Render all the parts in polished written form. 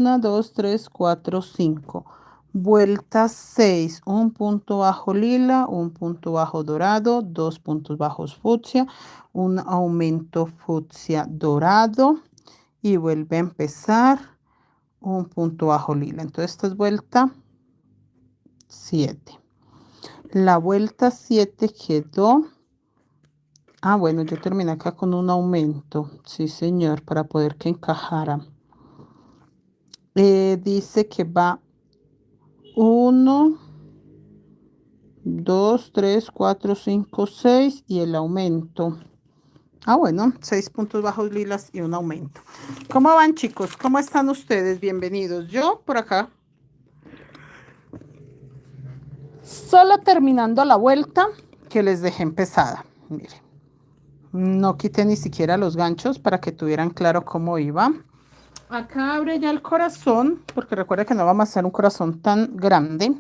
2, 3, 4, 5. Vuelta 6, un punto bajo lila, un punto bajo dorado, dos puntos bajos fucsia, un aumento fucsia dorado y vuelve a empezar un punto bajo lila. Entonces esta es vuelta 7. La vuelta 7 quedó. Ah, bueno, yo terminé acá con un aumento. Sí, señor, para poder que encajara. Dice que va 1, 2, 3, 4, 5, 6 y el aumento. Ah, bueno, 6 puntos bajos lilas y un aumento. ¿Cómo van, chicos? ¿Cómo están ustedes? Bienvenidos. Yo por acá. Solo terminando la vuelta que les dejé empezada. Miren, no quité ni siquiera los ganchos para que tuvieran claro cómo iba. Acá abre ya el corazón, porque recuerda que no vamos a hacer un corazón tan grande,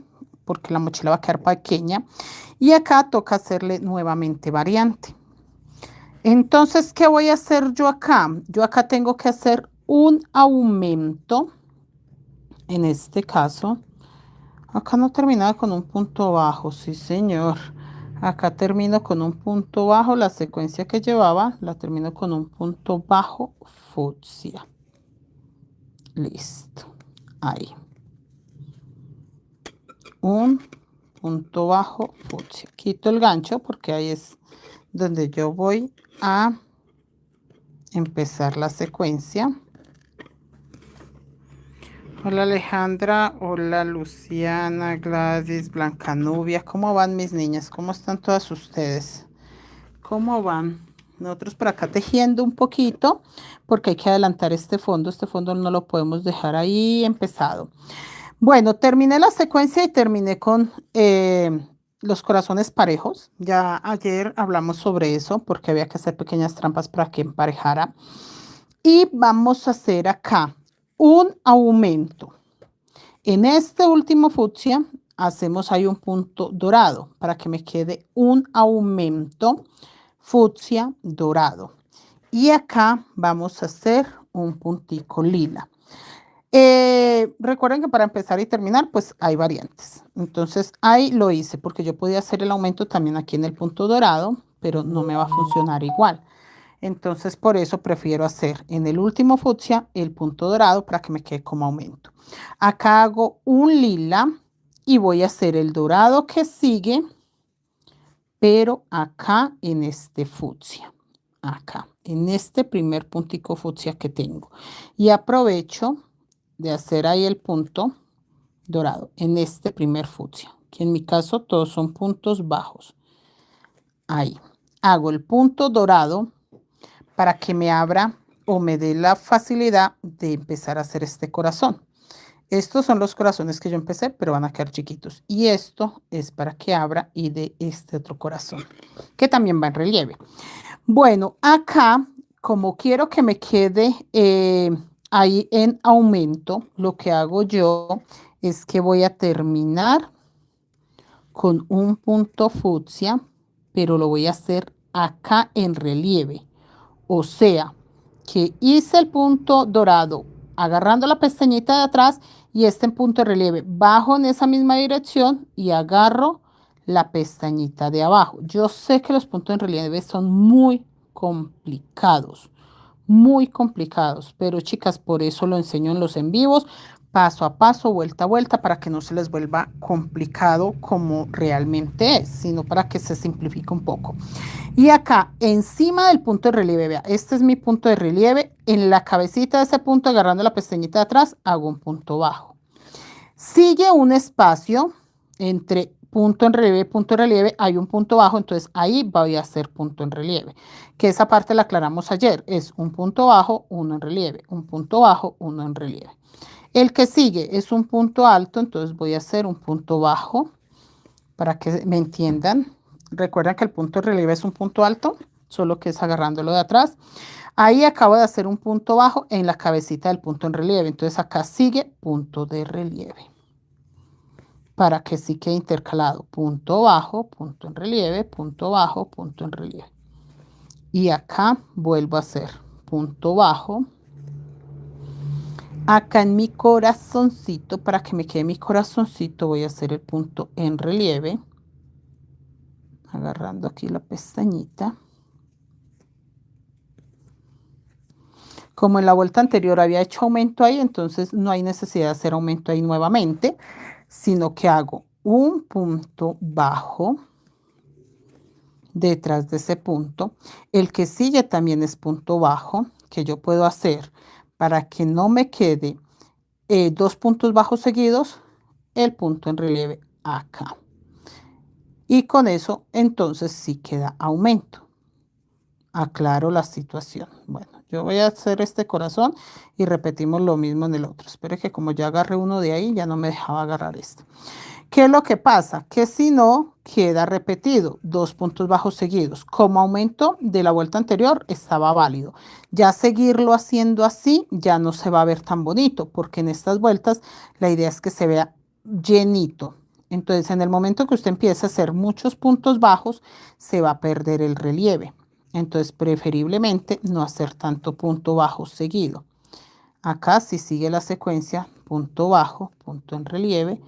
porque la mochila va a quedar pequeña. Y acá toca hacerle nuevamente variante. Entonces, ¿qué voy a hacer yo acá? Yo acá tengo que hacer un aumento. En este caso, acá no terminaba con un punto bajo, sí señor. Acá termino con un punto bajo, la secuencia que llevaba, la termino con un punto bajo fucsia. Listo. Ahí. Un punto bajo fucsia. Quito el gancho porque ahí es donde yo voy a empezar la secuencia. Hola Alejandra, hola Luciana, Gladys, Blanca Nubia. ¿Cómo van mis niñas? ¿Cómo están todas ustedes? ¿Cómo van? Nosotros por acá tejiendo un poquito porque hay que adelantar este fondo. Este fondo no lo podemos dejar ahí empezado. Bueno, terminé la secuencia y terminé con los corazones parejos. Ya ayer hablamos sobre eso porque había que hacer pequeñas trampas para que emparejara. Y vamos a hacer acá un aumento. En este último fucsia hacemos ahí un punto dorado para que me quede un aumento fucsia dorado. Y acá vamos a hacer un puntico lila. Recuerden que para empezar y terminar, pues hay variantes. Entonces ahí lo hice porque yo podía hacer el aumento también aquí en el punto dorado, pero no me va a funcionar igual. Entonces por eso prefiero hacer en el último fucsia el punto dorado para que me quede como aumento. Acá hago un lila y voy a hacer el dorado que sigue, pero acá en este fucsia. Acá, en este primer puntico fucsia que tengo. Y aprovecho de hacer ahí el punto dorado en este primer fucsia, que en mi caso todos son puntos bajos. Ahí. Hago el punto dorado para que me abra o me dé la facilidad de empezar a hacer este corazón. Estos son los corazones que yo empecé, pero van a quedar chiquitos. Y esto es para que abra y dé este otro corazón, que también va en relieve. Bueno, acá, como quiero que me quede ahí en aumento, lo que hago yo es que voy a terminar con un punto fucsia, pero lo voy a hacer acá en relieve. O sea, que hice el punto dorado agarrando la pestañita de atrás y este en punto de relieve. Bajo en esa misma dirección y agarro la pestañita de abajo. Yo sé que los puntos en relieve son muy complicados, pero chicas, por eso lo enseño en los en vivos, paso a paso, vuelta a vuelta, para que no se les vuelva complicado como realmente es, sino para que se simplifique un poco. Y acá, encima del punto de relieve, vea, este es mi punto de relieve, en la cabecita de ese punto, agarrando la pestañita de atrás, hago un punto bajo. Sigue un espacio entre punto en relieve y punto de relieve, hay un punto bajo, entonces ahí voy a hacer punto en relieve, que esa parte la aclaramos ayer, es un punto bajo, uno en relieve, un punto bajo, uno en relieve. El que sigue es un punto alto, entonces voy a hacer un punto bajo, para que me entiendan. Recuerden que el punto de relieve es un punto alto, solo que es agarrándolo de atrás. Ahí acabo de hacer un punto bajo en la cabecita del punto en relieve, entonces acá sigue punto de relieve, para que sí quede intercalado, punto bajo, punto en relieve, punto bajo, punto en relieve. Y acá vuelvo a hacer punto bajo. Acá en mi corazoncito, para que me quede mi corazoncito, voy a hacer el punto en relieve, agarrando aquí la pestañita. Como en la vuelta anterior había hecho aumento ahí, entonces no hay necesidad de hacer aumento ahí nuevamente, sino que hago un punto bajo detrás de ese punto. El que sigue también es punto bajo, que yo puedo hacer para que no me quede dos puntos bajos seguidos, el punto en relieve acá. Y con eso entonces sí queda aumento. Aclaro la situación. Bueno, yo voy a hacer este corazón y repetimos lo mismo en el otro. Espero que como ya agarré uno de ahí, ya no me dejaba agarrar este. ¿Qué es lo que pasa? Que si no, queda repetido, dos puntos bajos seguidos. Como aumento de la vuelta anterior estaba válido. Ya seguirlo haciendo así ya no se va a ver tan bonito, porque en estas vueltas la idea es que se vea llenito. Entonces, en el momento que usted empiece a hacer muchos puntos bajos, se va a perder el relieve. Entonces, preferiblemente no hacer tanto punto bajo seguido. Acá si sigue la secuencia, punto bajo, punto en relieve,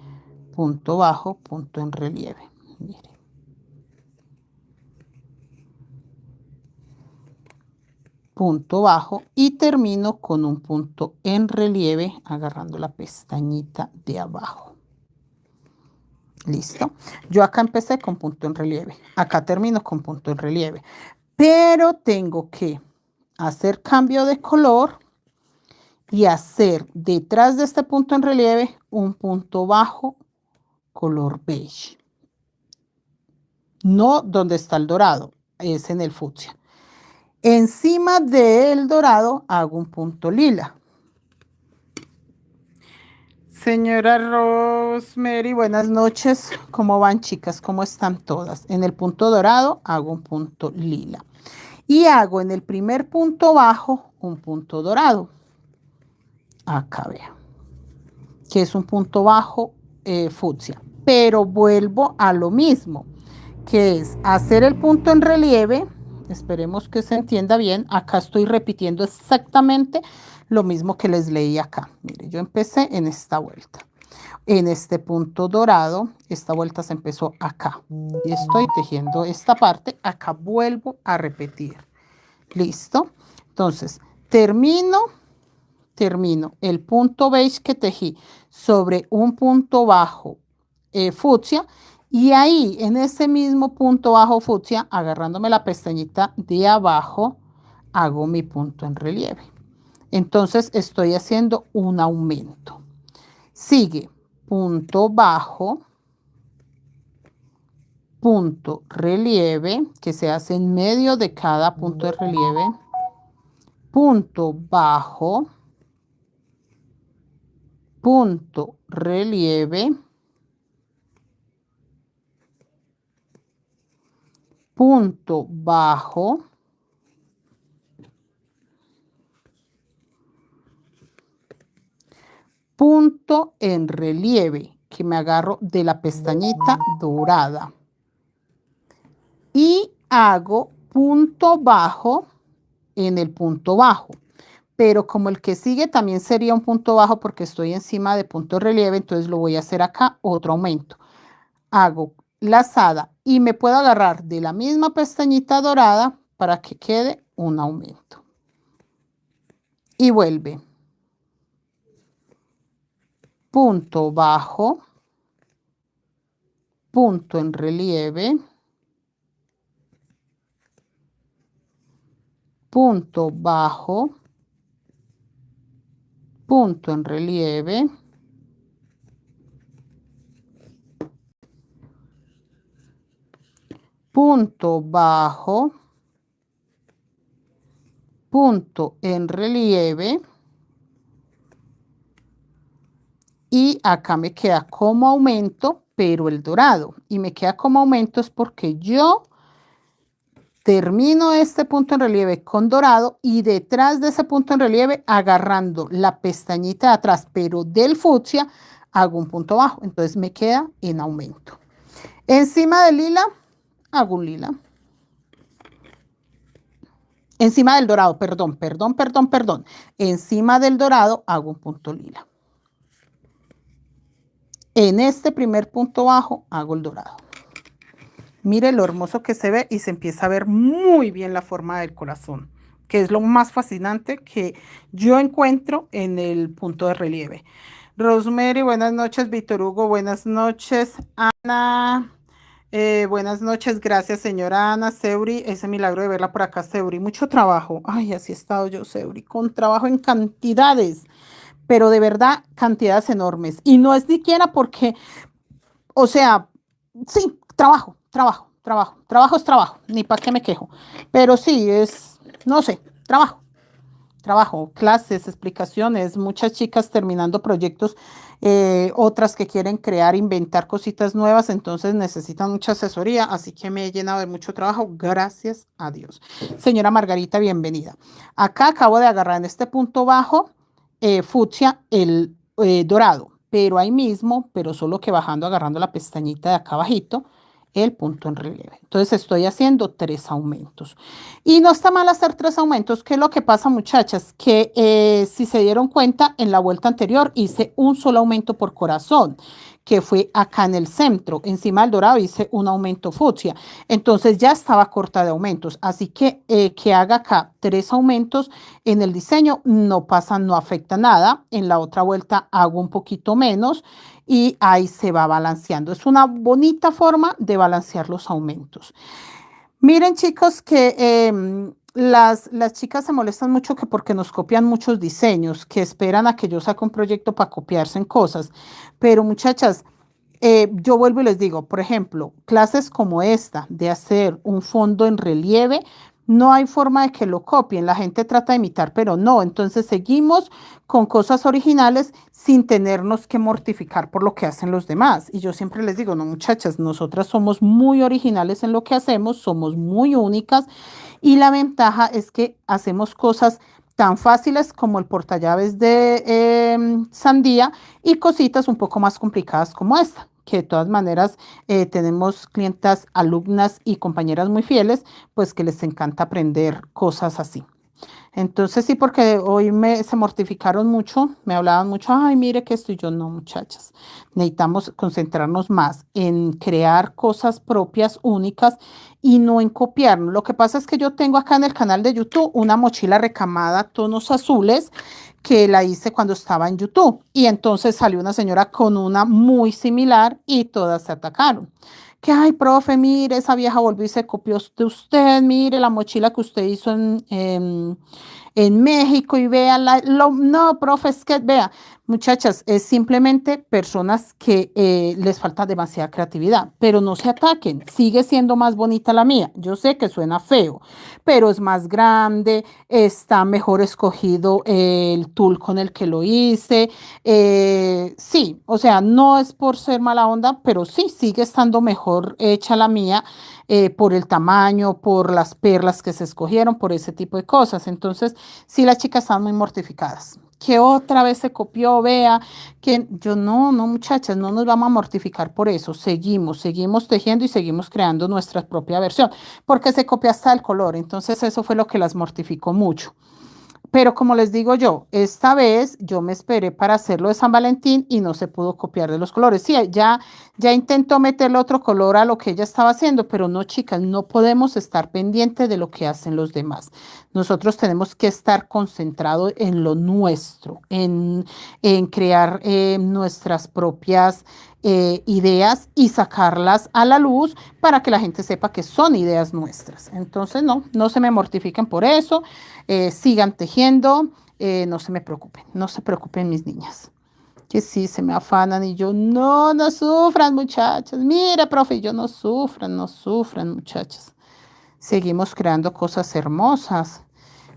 punto bajo, punto en relieve. Mire. Punto bajo y termino con un punto en relieve agarrando la pestañita de abajo. Listo. Yo acá empecé con punto en relieve. Acá termino con punto en relieve. Pero tengo que hacer cambio de color y hacer detrás de este punto en relieve un punto bajo color beige. No donde está el dorado, es en el fucsia. Encima del dorado hago un punto lila. Señora Rosemary, buenas noches. ¿Cómo van, chicas? ¿Cómo están todas? En el punto dorado hago un punto lila. Y hago en el primer punto bajo un punto dorado. Acá vean. Que es un punto bajo fucsia. Pero vuelvo a lo mismo, que es hacer el punto en relieve. Esperemos que se entienda bien. Acá estoy repitiendo exactamente lo mismo que les leí acá. Mire, yo empecé en esta vuelta. En este punto dorado, esta vuelta se empezó acá. Y estoy tejiendo esta parte. Acá vuelvo a repetir. ¿Listo? Entonces, termino el punto beige que tejí sobre un punto bajo fucsia y ahí en ese mismo punto bajo fucsia, agarrándome la pestañita de abajo, hago mi punto en relieve. Entonces estoy haciendo un aumento. Sigue punto bajo, punto relieve, que se hace en medio de cada punto de relieve, punto bajo, punto relieve, punto bajo, punto en relieve, que me agarro de la pestañita dorada. Y hago punto bajo en el punto bajo. Pero como el que sigue también sería un punto bajo porque estoy encima de punto de relieve, entonces lo voy a hacer acá, otro aumento. Hago lazada y me puedo agarrar de la misma pestañita dorada para que quede un aumento. Y vuelve. Punto bajo, punto en relieve, punto bajo, punto en relieve, punto bajo, punto en relieve y acá me queda como aumento, pero el dorado. Y me queda como aumento es porque yo termino este punto en relieve con dorado y detrás de ese punto en relieve agarrando la pestañita de atrás, pero del fucsia, hago un punto bajo. Entonces me queda en aumento. Encima del lila, hago un lila. Encima del dorado, perdón, perdón, perdón, perdón. Encima del dorado hago un punto lila. En este primer punto bajo hago el dorado. Mire lo hermoso que se ve y se empieza a ver muy bien la forma del corazón, que es lo más fascinante que yo encuentro en el punto de relieve. Rosemary, buenas noches. Víctor Hugo, buenas noches. Ana, buenas noches. Gracias, señora Ana. Seuri, ese milagro de verla por acá, Seuri. Mucho trabajo. Ay, así he estado yo, Seuri, con trabajo en cantidades, pero de verdad, cantidades enormes. Y no es ni siquiera porque, o sea, sí, trabajo, trabajo, trabajo, trabajo es trabajo, ni para qué me quejo. Pero sí, es, no sé, trabajo, trabajo, clases, explicaciones, muchas chicas terminando proyectos, otras que quieren crear, inventar cositas nuevas, entonces necesitan mucha asesoría, así que me he llenado de mucho trabajo, gracias a Dios. Señora Margarita, bienvenida. Acá acabo de agarrar en este punto bajo, fucsia, el dorado, pero ahí mismo, pero solo que bajando, agarrando la pestañita de acá abajito, el punto en relieve. Entonces estoy haciendo 3 aumentos. Y no está mal hacer 3 aumentos. ¿Qué es lo que pasa, muchachas? Que si se dieron cuenta, en la vuelta anterior hice un solo aumento por corazón, que fue acá en el centro. Encima del dorado hice un aumento fucsia. Entonces ya estaba corta de aumentos. Así que haga acá 3 aumentos en el diseño, no pasa, no afecta nada. En la otra vuelta hago un poquito menos y ahí se va balanceando. Es una bonita forma de balancear los aumentos. Miren, chicos, que las chicas se molestan mucho que porque nos copian muchos diseños, que esperan a que yo saque un proyecto para copiarse en cosas. Pero muchachas, yo vuelvo y les digo, por ejemplo, clases como esta de hacer un fondo en relieve, no hay forma de que lo copien. La gente trata de imitar, pero no. Entonces seguimos con cosas originales sin tenernos que mortificar por lo que hacen los demás. Y yo siempre les digo, no, muchachas, nosotras somos muy originales en lo que hacemos, somos muy únicas y la ventaja es que hacemos cosas tan fáciles como el portallaves de sandía y cositas un poco más complicadas como esta, que de todas maneras tenemos clientas, alumnas y compañeras muy fieles, pues que les encanta aprender cosas así. Entonces sí, porque hoy se mortificaron mucho, me hablaban mucho, ay, mire que estoy yo, no, muchachas, necesitamos concentrarnos más en crear cosas propias, únicas y no en copiarnos. Lo que pasa es que yo tengo acá en el canal de YouTube una mochila recamada, tonos azules, que la hice cuando estaba en YouTube y entonces salió una señora con una muy similar y todas se atacaron. Que, ay, profe, mire, esa vieja volvió y se copió de usted, mire la mochila que usted hizo en México y vea, no, profe, es que vea, muchachas, es simplemente personas que les falta demasiada creatividad, pero no se ataquen, sigue siendo más bonita la mía. Yo sé que suena feo, pero es más grande, está mejor escogido el tul con el que lo hice. Sí, o sea, no es por ser mala onda, pero sí, sigue estando mejor hecha la mía por el tamaño, por las perlas que se escogieron, por ese tipo de cosas. Entonces, sí, las chicas están muy mortificadas. Que otra vez se copió, vea, que yo no, no, muchachas, no nos vamos a mortificar por eso. Seguimos tejiendo y seguimos creando nuestra propia versión, porque se copia hasta el color. Entonces, eso fue lo que las mortificó mucho. Pero como les digo yo, esta vez yo me esperé para hacerlo de San Valentín y no se pudo copiar de los colores. Sí, ya intentó meterle otro color a lo que ella estaba haciendo, pero no, chicas, no podemos estar pendientes de lo que hacen los demás. Nosotros tenemos que estar concentrados en lo nuestro, en crear nuestras propias ideas y sacarlas a la luz para que la gente sepa que son ideas nuestras. Entonces, no se me mortifiquen por eso. Sigan tejiendo, no se me preocupen, no se preocupen mis niñas, que sí se me afanan y yo, no sufran muchachas, mire profe, yo no sufran muchachas, seguimos creando cosas hermosas.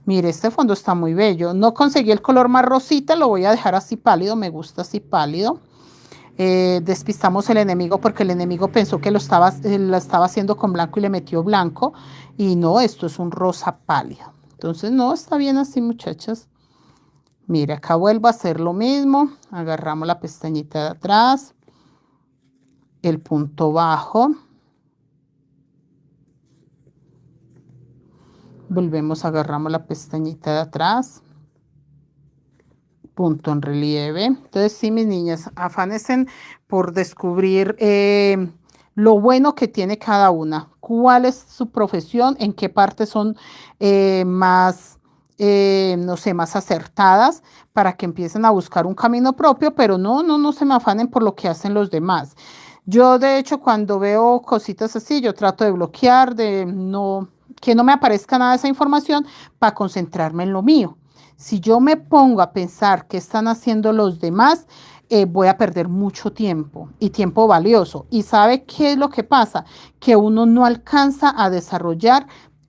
Mire, este fondo está muy bello, no conseguí el color más rosita, lo voy a dejar así pálido, me gusta así pálido. Despistamos el enemigo porque el enemigo pensó que la estaba haciendo con blanco y le metió blanco y no, esto es un rosa pálido. Entonces no, está bien así, muchachas. Mire, acá vuelvo a hacer lo mismo. Agarramos la pestañita de atrás, el punto bajo. Volvemos, agarramos la pestañita de atrás, punto en relieve. Entonces, sí, mis niñas, afánense por descubrir lo bueno que tiene cada una, cuál es su profesión, en qué partes son más, no sé, más acertadas para que empiecen a buscar un camino propio, pero no se me afanen por lo que hacen los demás. Yo, de hecho, cuando veo cositas así, yo trato de bloquear, que no me aparezca nada de esa información para concentrarme en lo mío. Si yo me pongo a pensar qué están haciendo los demás, voy a perder mucho tiempo y tiempo valioso. ¿Y sabe qué es lo que pasa? Que uno no alcanza a desarrollar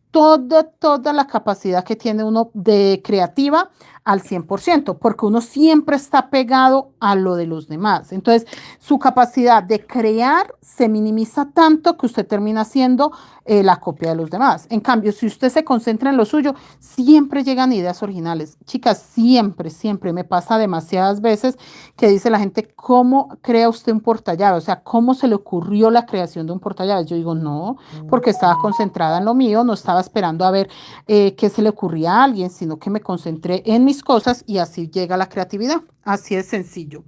toda la capacidad que tiene uno de creativa al 100%, porque uno siempre está pegado a lo de los demás. Entonces, su capacidad de crear se minimiza tanto que usted termina siendo la copia de los demás. En cambio, si usted se concentra en lo suyo, siempre llegan ideas originales. Chicas, siempre me pasa demasiadas veces que dice la gente, ¿cómo crea usted un portallaves? O sea, ¿cómo se le ocurrió la creación de un portallaves? Yo digo, no, porque estaba concentrada en lo mío, no estaba esperando a ver qué se le ocurría a alguien, sino que me concentré en mis cosas y así llega la creatividad. Así es sencillo.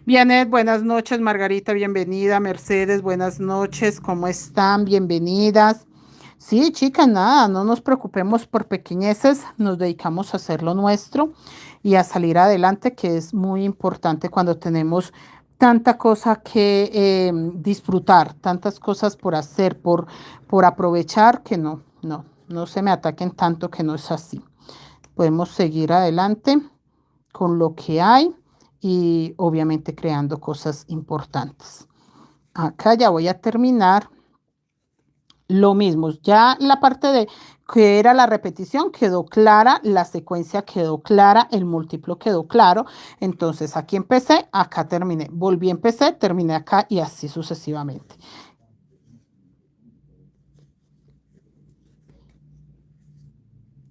Bianet, buenas noches. Margarita, bienvenida. Mercedes, buenas noches. ¿Cómo están? Bienvenidas. Sí, chicas, nada, no nos preocupemos por pequeñeces, nos dedicamos a hacer lo nuestro y a salir adelante, que es muy importante cuando tenemos tanta cosa que disfrutar, tantas cosas por hacer, por aprovechar, que no se me ataquen tanto, que no es así. Podemos seguir adelante con lo que hay y obviamente creando cosas importantes. Acá ya voy a terminar lo mismo, ya la parte de que era la repetición quedó clara, la secuencia quedó clara, el múltiplo quedó claro. Entonces aquí empecé, acá terminé, volví, empecé, terminé acá y así sucesivamente.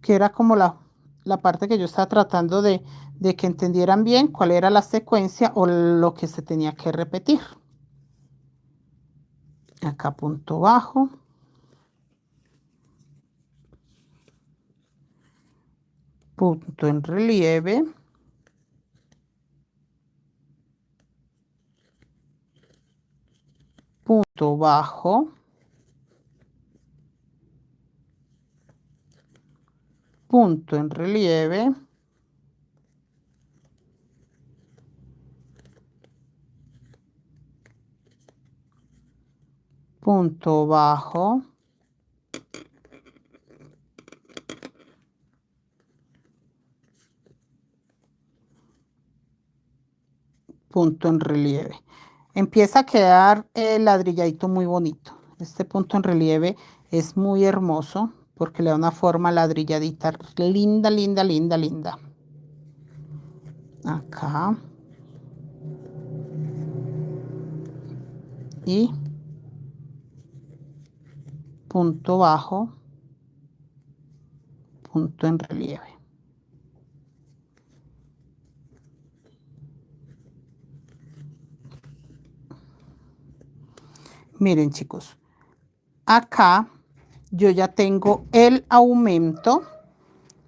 Que era como la parte que yo estaba tratando de que entendieran bien cuál era la secuencia o lo que se tenía que repetir. Acá punto bajo. Punto en relieve. Punto bajo. Punto en relieve. Punto bajo. Punto en relieve. Empieza a quedar el ladrilladito muy bonito. Este punto en relieve es muy hermoso porque le da una forma ladrilladita linda, linda, linda, linda. Acá. Y punto bajo. Punto en relieve. Miren, chicos, acá yo ya tengo el aumento,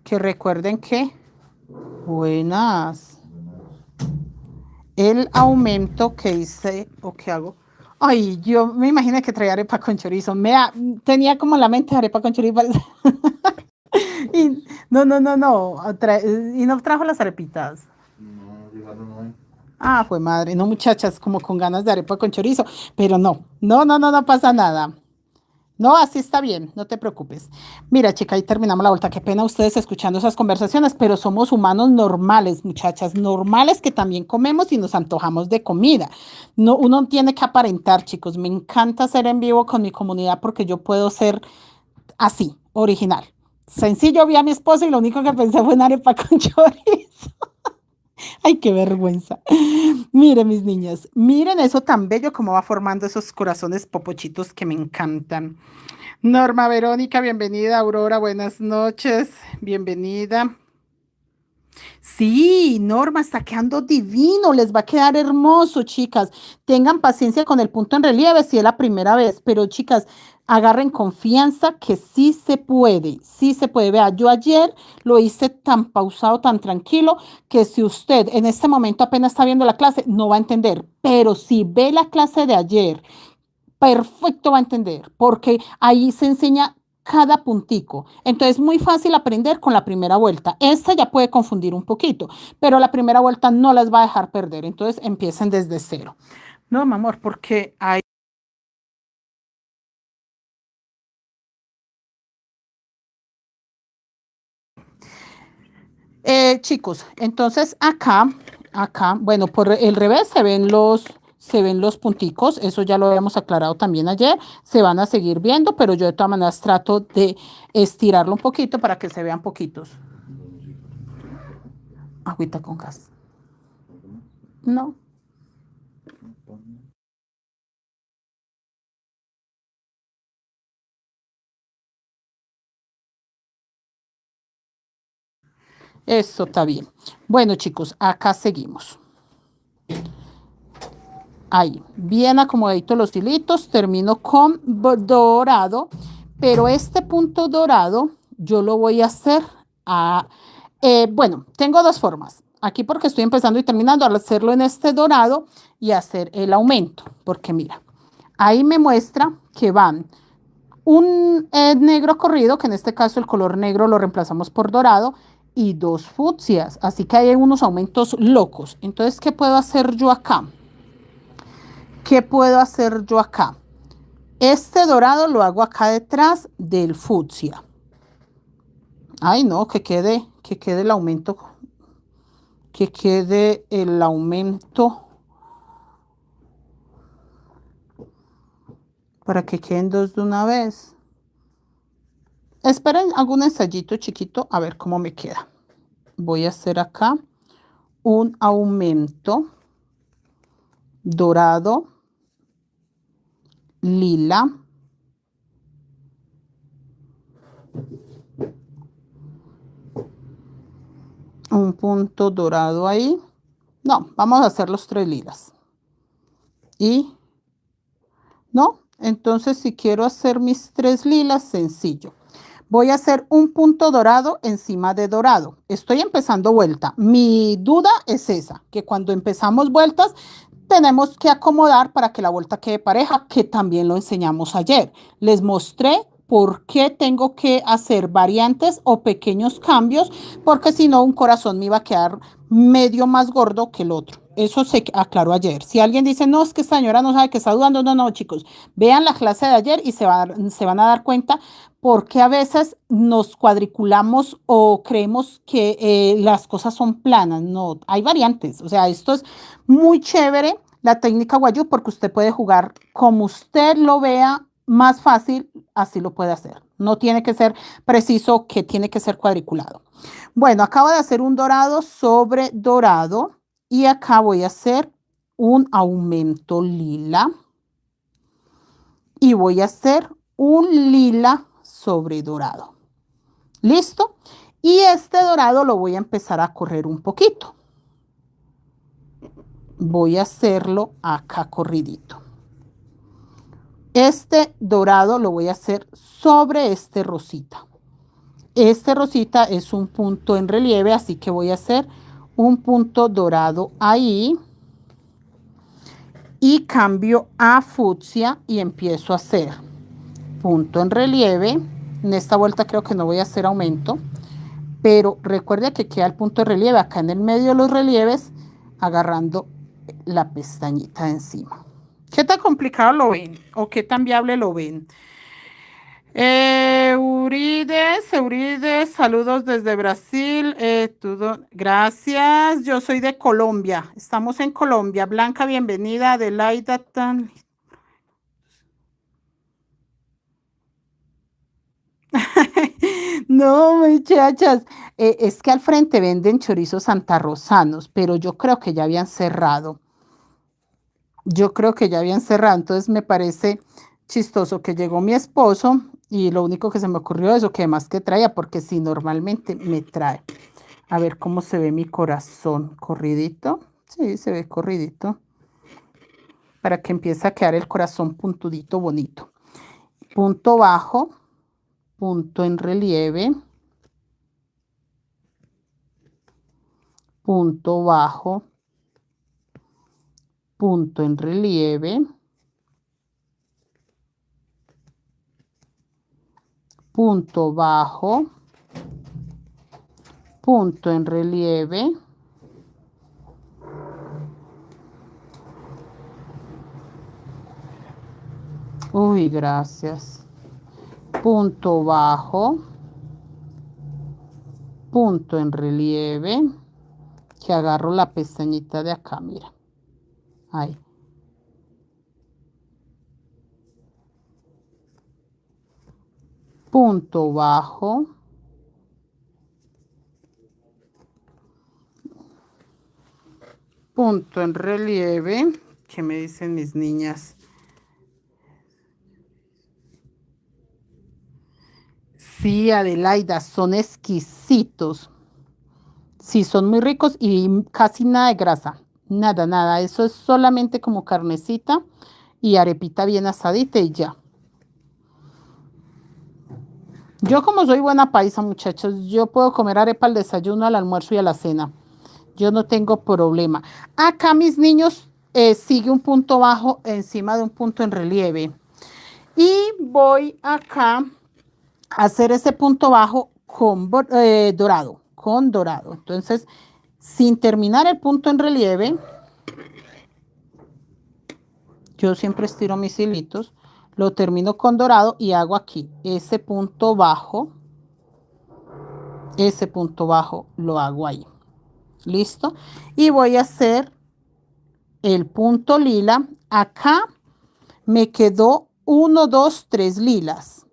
que recuerden que, buenas, el aumento que hice, o que hago, ay, yo me imaginé que traía arepa con chorizo, tenía como en la mente arepa con chorizo, y y no trajo las arepitas. No, llegaron hoy. Ah, fue madre, no muchachas, como con ganas de arepa con chorizo, pero no pasa nada. No, así está bien, no te preocupes. Mira, chica, ahí terminamos la vuelta. Qué pena ustedes escuchando esas conversaciones, pero somos humanos normales, muchachas, normales que también comemos y nos antojamos de comida. No, uno tiene que aparentar, chicos. Me encanta hacer en vivo con mi comunidad porque yo puedo ser así, original. Sencillo, vi a mi esposa y lo único que pensé fue en arepa con chorizo. Ay, qué vergüenza. Miren, mis niñas, miren eso tan bello como va formando esos corazones popochitos que me encantan. Norma Verónica, bienvenida. Aurora, buenas noches. Bienvenida. Sí, Norma, está quedando divino. Les va a quedar hermoso, chicas. Tengan paciencia con el punto en relieve si es la primera vez, pero chicas, agarren confianza que sí se puede, sí se puede. Vea, yo ayer lo hice tan pausado, tan tranquilo, que si usted en este momento apenas está viendo la clase, no va a entender. Pero si ve la clase de ayer, perfecto va a entender, porque ahí se enseña cada puntico. Entonces, muy fácil aprender con la primera vuelta. Esta ya puede confundir un poquito, pero la primera vuelta no las va a dejar perder. Entonces, empiecen desde cero. No, mi amor, porque hay... chicos, entonces acá, bueno, por el revés se ven los punticos, eso ya lo habíamos aclarado también ayer, se van a seguir viendo, pero yo de todas maneras trato de estirarlo un poquito para que se vean poquitos. Agüita con gas. No. Eso está bien. Bueno, chicos, acá seguimos. Ahí, bien acomodaditos los hilitos, termino con dorado, pero este punto dorado yo lo voy a hacer bueno, tengo dos formas. Aquí porque estoy empezando y terminando, al hacerlo en este dorado y hacer el aumento, porque mira, ahí me muestra que van un negro corrido, que en este caso el color negro lo reemplazamos por dorado, y dos fucsias, así que hay unos aumentos locos. Entonces, ¿qué puedo hacer yo acá? ¿Qué puedo hacer yo acá? Este dorado lo hago acá detrás del fucsia. Ay, no, que quede el aumento, que quede el aumento para que queden dos de una vez. Esperen, hago un ensayito chiquito a ver cómo me queda. Voy a hacer acá un aumento dorado, lila, un punto dorado ahí. No, vamos a hacer los tres lilas. Y, ¿no? Entonces, si quiero hacer mis tres lilas, sencillo. Voy a hacer un punto dorado encima de dorado. Estoy empezando vuelta. Mi duda es esa, que cuando empezamos vueltas tenemos que acomodar para que la vuelta quede pareja, que también lo enseñamos ayer. Les mostré por qué tengo que hacer variantes o pequeños cambios, porque si no un corazón me iba a quedar medio más gordo que el otro. Eso se aclaró ayer. Si alguien dice, no, es que esta señora no sabe que está dudando, no, no, chicos, vean la clase de ayer y se van a dar cuenta porque a veces nos cuadriculamos o creemos que las cosas son planas. No, hay variantes. O sea, esto es muy chévere, la técnica Guayú, porque usted puede jugar como usted lo vea más fácil, así lo puede hacer. No tiene que ser preciso que tiene que ser cuadriculado. Bueno, acabo de hacer un dorado sobre dorado y acá voy a hacer un aumento lila y voy a hacer un lila sobre dorado. ¿Listo? Y este dorado lo voy a empezar a correr un poquito. Voy a hacerlo acá corridito. Este dorado lo voy a hacer sobre este rosita. Este rosita es un punto en relieve, así que voy a hacer un punto dorado ahí. Y cambio a fucsia y empiezo a hacer punto en relieve. En esta vuelta creo que no voy a hacer aumento, pero recuerde que queda el punto de relieve acá en el medio de los relieves, agarrando la pestañita de encima. ¿Qué tan complicado lo ven? ¿O qué tan viable lo ven? Eurides, saludos desde Brasil. Gracias, yo soy de Colombia. Estamos en Colombia. Blanca, bienvenida. Adelaida, tan... No, muchachas, es que al frente venden chorizos santarrosanos, pero yo creo que ya habían cerrado. Yo creo que ya habían cerrado, entonces me parece chistoso que llegó mi esposo y lo único que se me ocurrió es eso, que más que traía, porque si normalmente me trae. A ver cómo se ve mi corazón. ¿Corridito? Sí, se ve corridito. Para que empiece a quedar el corazón puntudito bonito. punto bajo, punto en relieve, punto bajo, punto en relieve, punto bajo, punto en relieve, uy, gracias, punto bajo, punto en relieve, que agarro la pestañita de acá, mira, ahí. Punto bajo, punto en relieve. ¿Qué me dicen mis niñas? Sí, Adelaida, son exquisitos. Sí, son muy ricos y casi nada de grasa. Nada, nada. Eso es solamente como carnecita y arepita bien asadita y ya. Yo como soy buena paisa, muchachos, yo puedo comer arepa al desayuno, al almuerzo y a la cena. Yo no tengo problema. Acá mis niños sigue un punto bajo encima de un punto en relieve. Y voy acá a hacer ese punto bajo con dorado, con dorado. Entonces, sin terminar el punto en relieve, yo siempre estiro mis hilitos, lo termino con dorado y hago aquí ese punto bajo lo hago ahí. ¿Listo? Y voy a hacer el punto lila. Acá me quedó 1, 2, 3 lilas,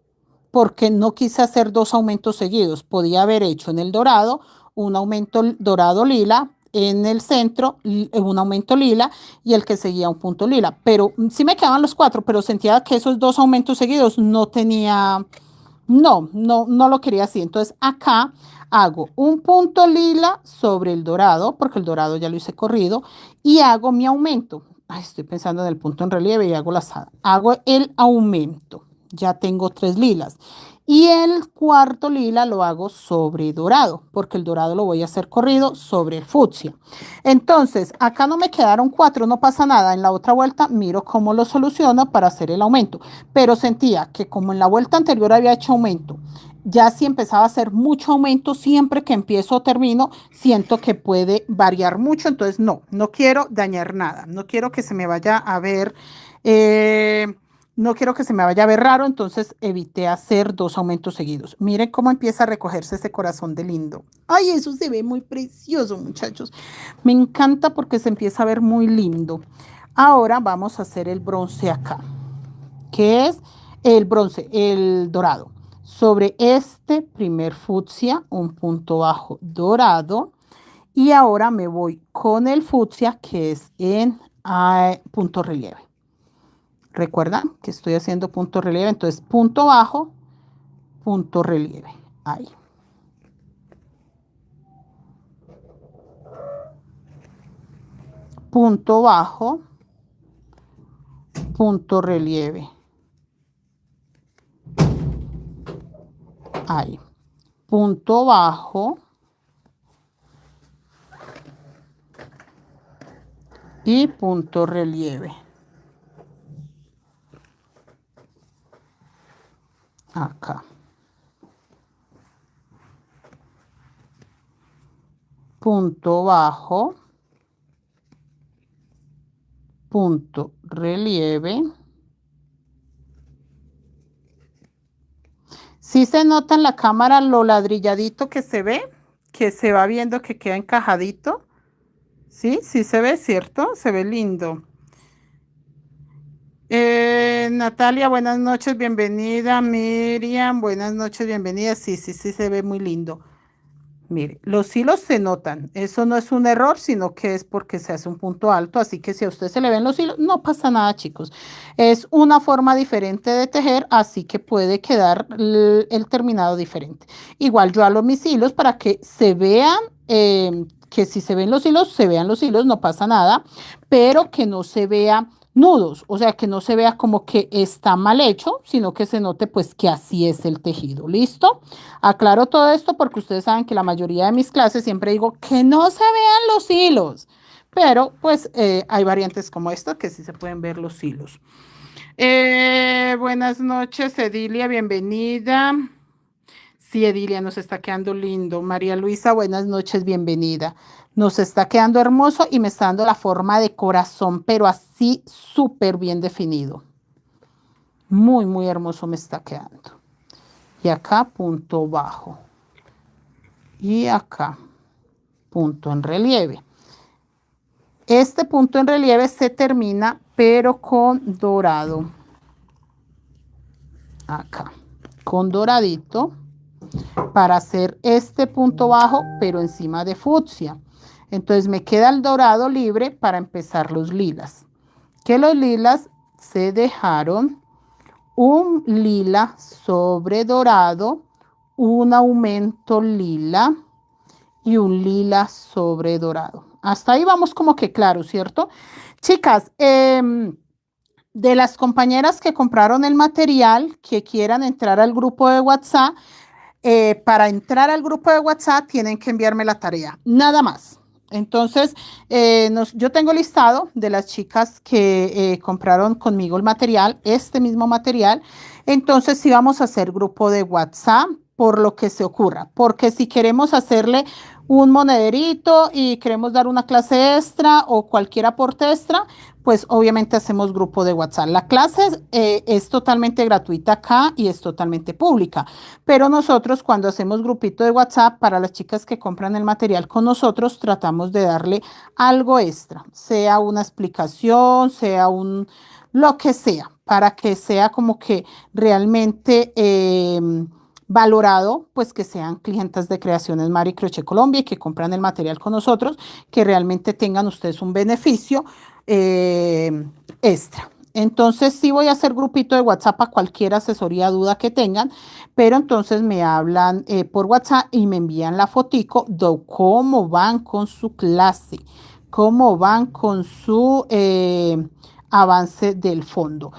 porque no quise hacer dos aumentos seguidos. Podía haber hecho en el dorado un aumento dorado lila, en el centro un aumento lila y el que seguía un punto lila. Pero sí me quedaban los cuatro, pero sentía que esos dos aumentos seguidos no tenía, no lo quería así. Entonces acá hago un punto lila sobre el dorado, porque el dorado ya lo hice corrido, y hago mi aumento. Ay, estoy pensando en el punto en relieve y hago lazada. Hago el aumento. Ya tengo 3 lilas. Y el cuarto lila lo hago sobre dorado, porque el dorado lo voy a hacer corrido sobre el fucsia. Entonces, acá no me quedaron 4, no pasa nada. En la otra vuelta miro cómo lo soluciono para hacer el aumento. Pero sentía que como en la vuelta anterior había hecho aumento, ya si empezaba a hacer mucho aumento, siempre que empiezo o termino, siento que puede variar mucho. Entonces, no quiero dañar nada. No quiero que se me vaya a ver... no quiero que se me vaya a ver raro, entonces evité hacer 2 aumentos seguidos. Miren cómo empieza a recogerse ese corazón de lindo. Ay, eso se ve muy precioso, muchachos. Me encanta porque se empieza a ver muy lindo. Ahora vamos a hacer el bronce acá, que es el bronce, el dorado. Sobre este primer fucsia, un punto bajo dorado. Y ahora me voy con el fucsia, que es en punto relieve. Recuerdan que estoy haciendo punto relieve, entonces punto bajo, punto relieve. Ahí. Punto bajo, punto relieve. Ahí. Punto bajo. Y punto relieve. Acá. Punto bajo. Punto relieve. ¿Sí se nota en la cámara lo ladrilladito que se ve? Que se va viendo que queda encajadito. ¿Sí? Sí se ve, ¿cierto? Se ve lindo. Natalia, buenas noches, bienvenida. Miriam, buenas noches, bienvenida. Sí, se ve muy lindo. Mire, los hilos se notan. Eso no es un error, sino que es porque se hace un punto alto. Así que si a usted se le ven los hilos, no pasa nada, chicos. Es una forma diferente de tejer, así que puede quedar el terminado diferente. Igual yo halo mis hilos para que se vean, que si se ven los hilos, se vean los hilos, no pasa nada, pero que no se vea nudos, o sea, que no se vea como que está mal hecho, sino que se note pues que así es el tejido. ¿Listo? Aclaro todo esto porque ustedes saben que la mayoría de mis clases siempre digo que no se vean los hilos, pero pues hay variantes como esta que sí se pueden ver los hilos. Buenas noches, Edilia, bienvenida. Sí, Edilia, nos está quedando lindo. María Luisa, buenas noches, bienvenida. Nos está quedando hermoso y me está dando la forma de corazón, pero así súper bien definido. Muy, muy hermoso me está quedando. Y acá punto bajo. Y acá punto en relieve. Este punto en relieve se termina, pero con dorado. Acá, con doradito, para hacer este punto bajo, pero encima de fucsia. Entonces me queda el dorado libre para empezar los lilas. Que los lilas se dejaron un lila sobre dorado, un aumento lila y un lila sobre dorado. Hasta ahí vamos como que claro, ¿cierto? Chicas, de las compañeras que compraron el material, que quieran entrar al grupo de WhatsApp, para entrar al grupo de WhatsApp tienen que enviarme la tarea, nada más. Entonces, yo tengo listado de las chicas que compraron conmigo el material, este mismo material. Entonces, sí vamos a hacer grupo de WhatsApp por lo que se ocurra, porque si queremos hacerle un monederito y queremos dar una clase extra o cualquier aporte extra, pues obviamente hacemos grupo de WhatsApp. La clase es totalmente gratuita acá y es totalmente pública, pero nosotros cuando hacemos grupito de WhatsApp para las chicas que compran el material con nosotros, tratamos de darle algo extra, sea una explicación, sea lo que sea, para que sea como que realmente valorado, pues que sean clientas de Creaciones Mari Crochet Colombia y que compran el material con nosotros, que realmente tengan ustedes un beneficio extra. Entonces sí voy a hacer grupito de WhatsApp a cualquier asesoría, duda que tengan, pero entonces me hablan por WhatsApp y me envían la fotico de cómo van con su clase, cómo van con su avance del fondo.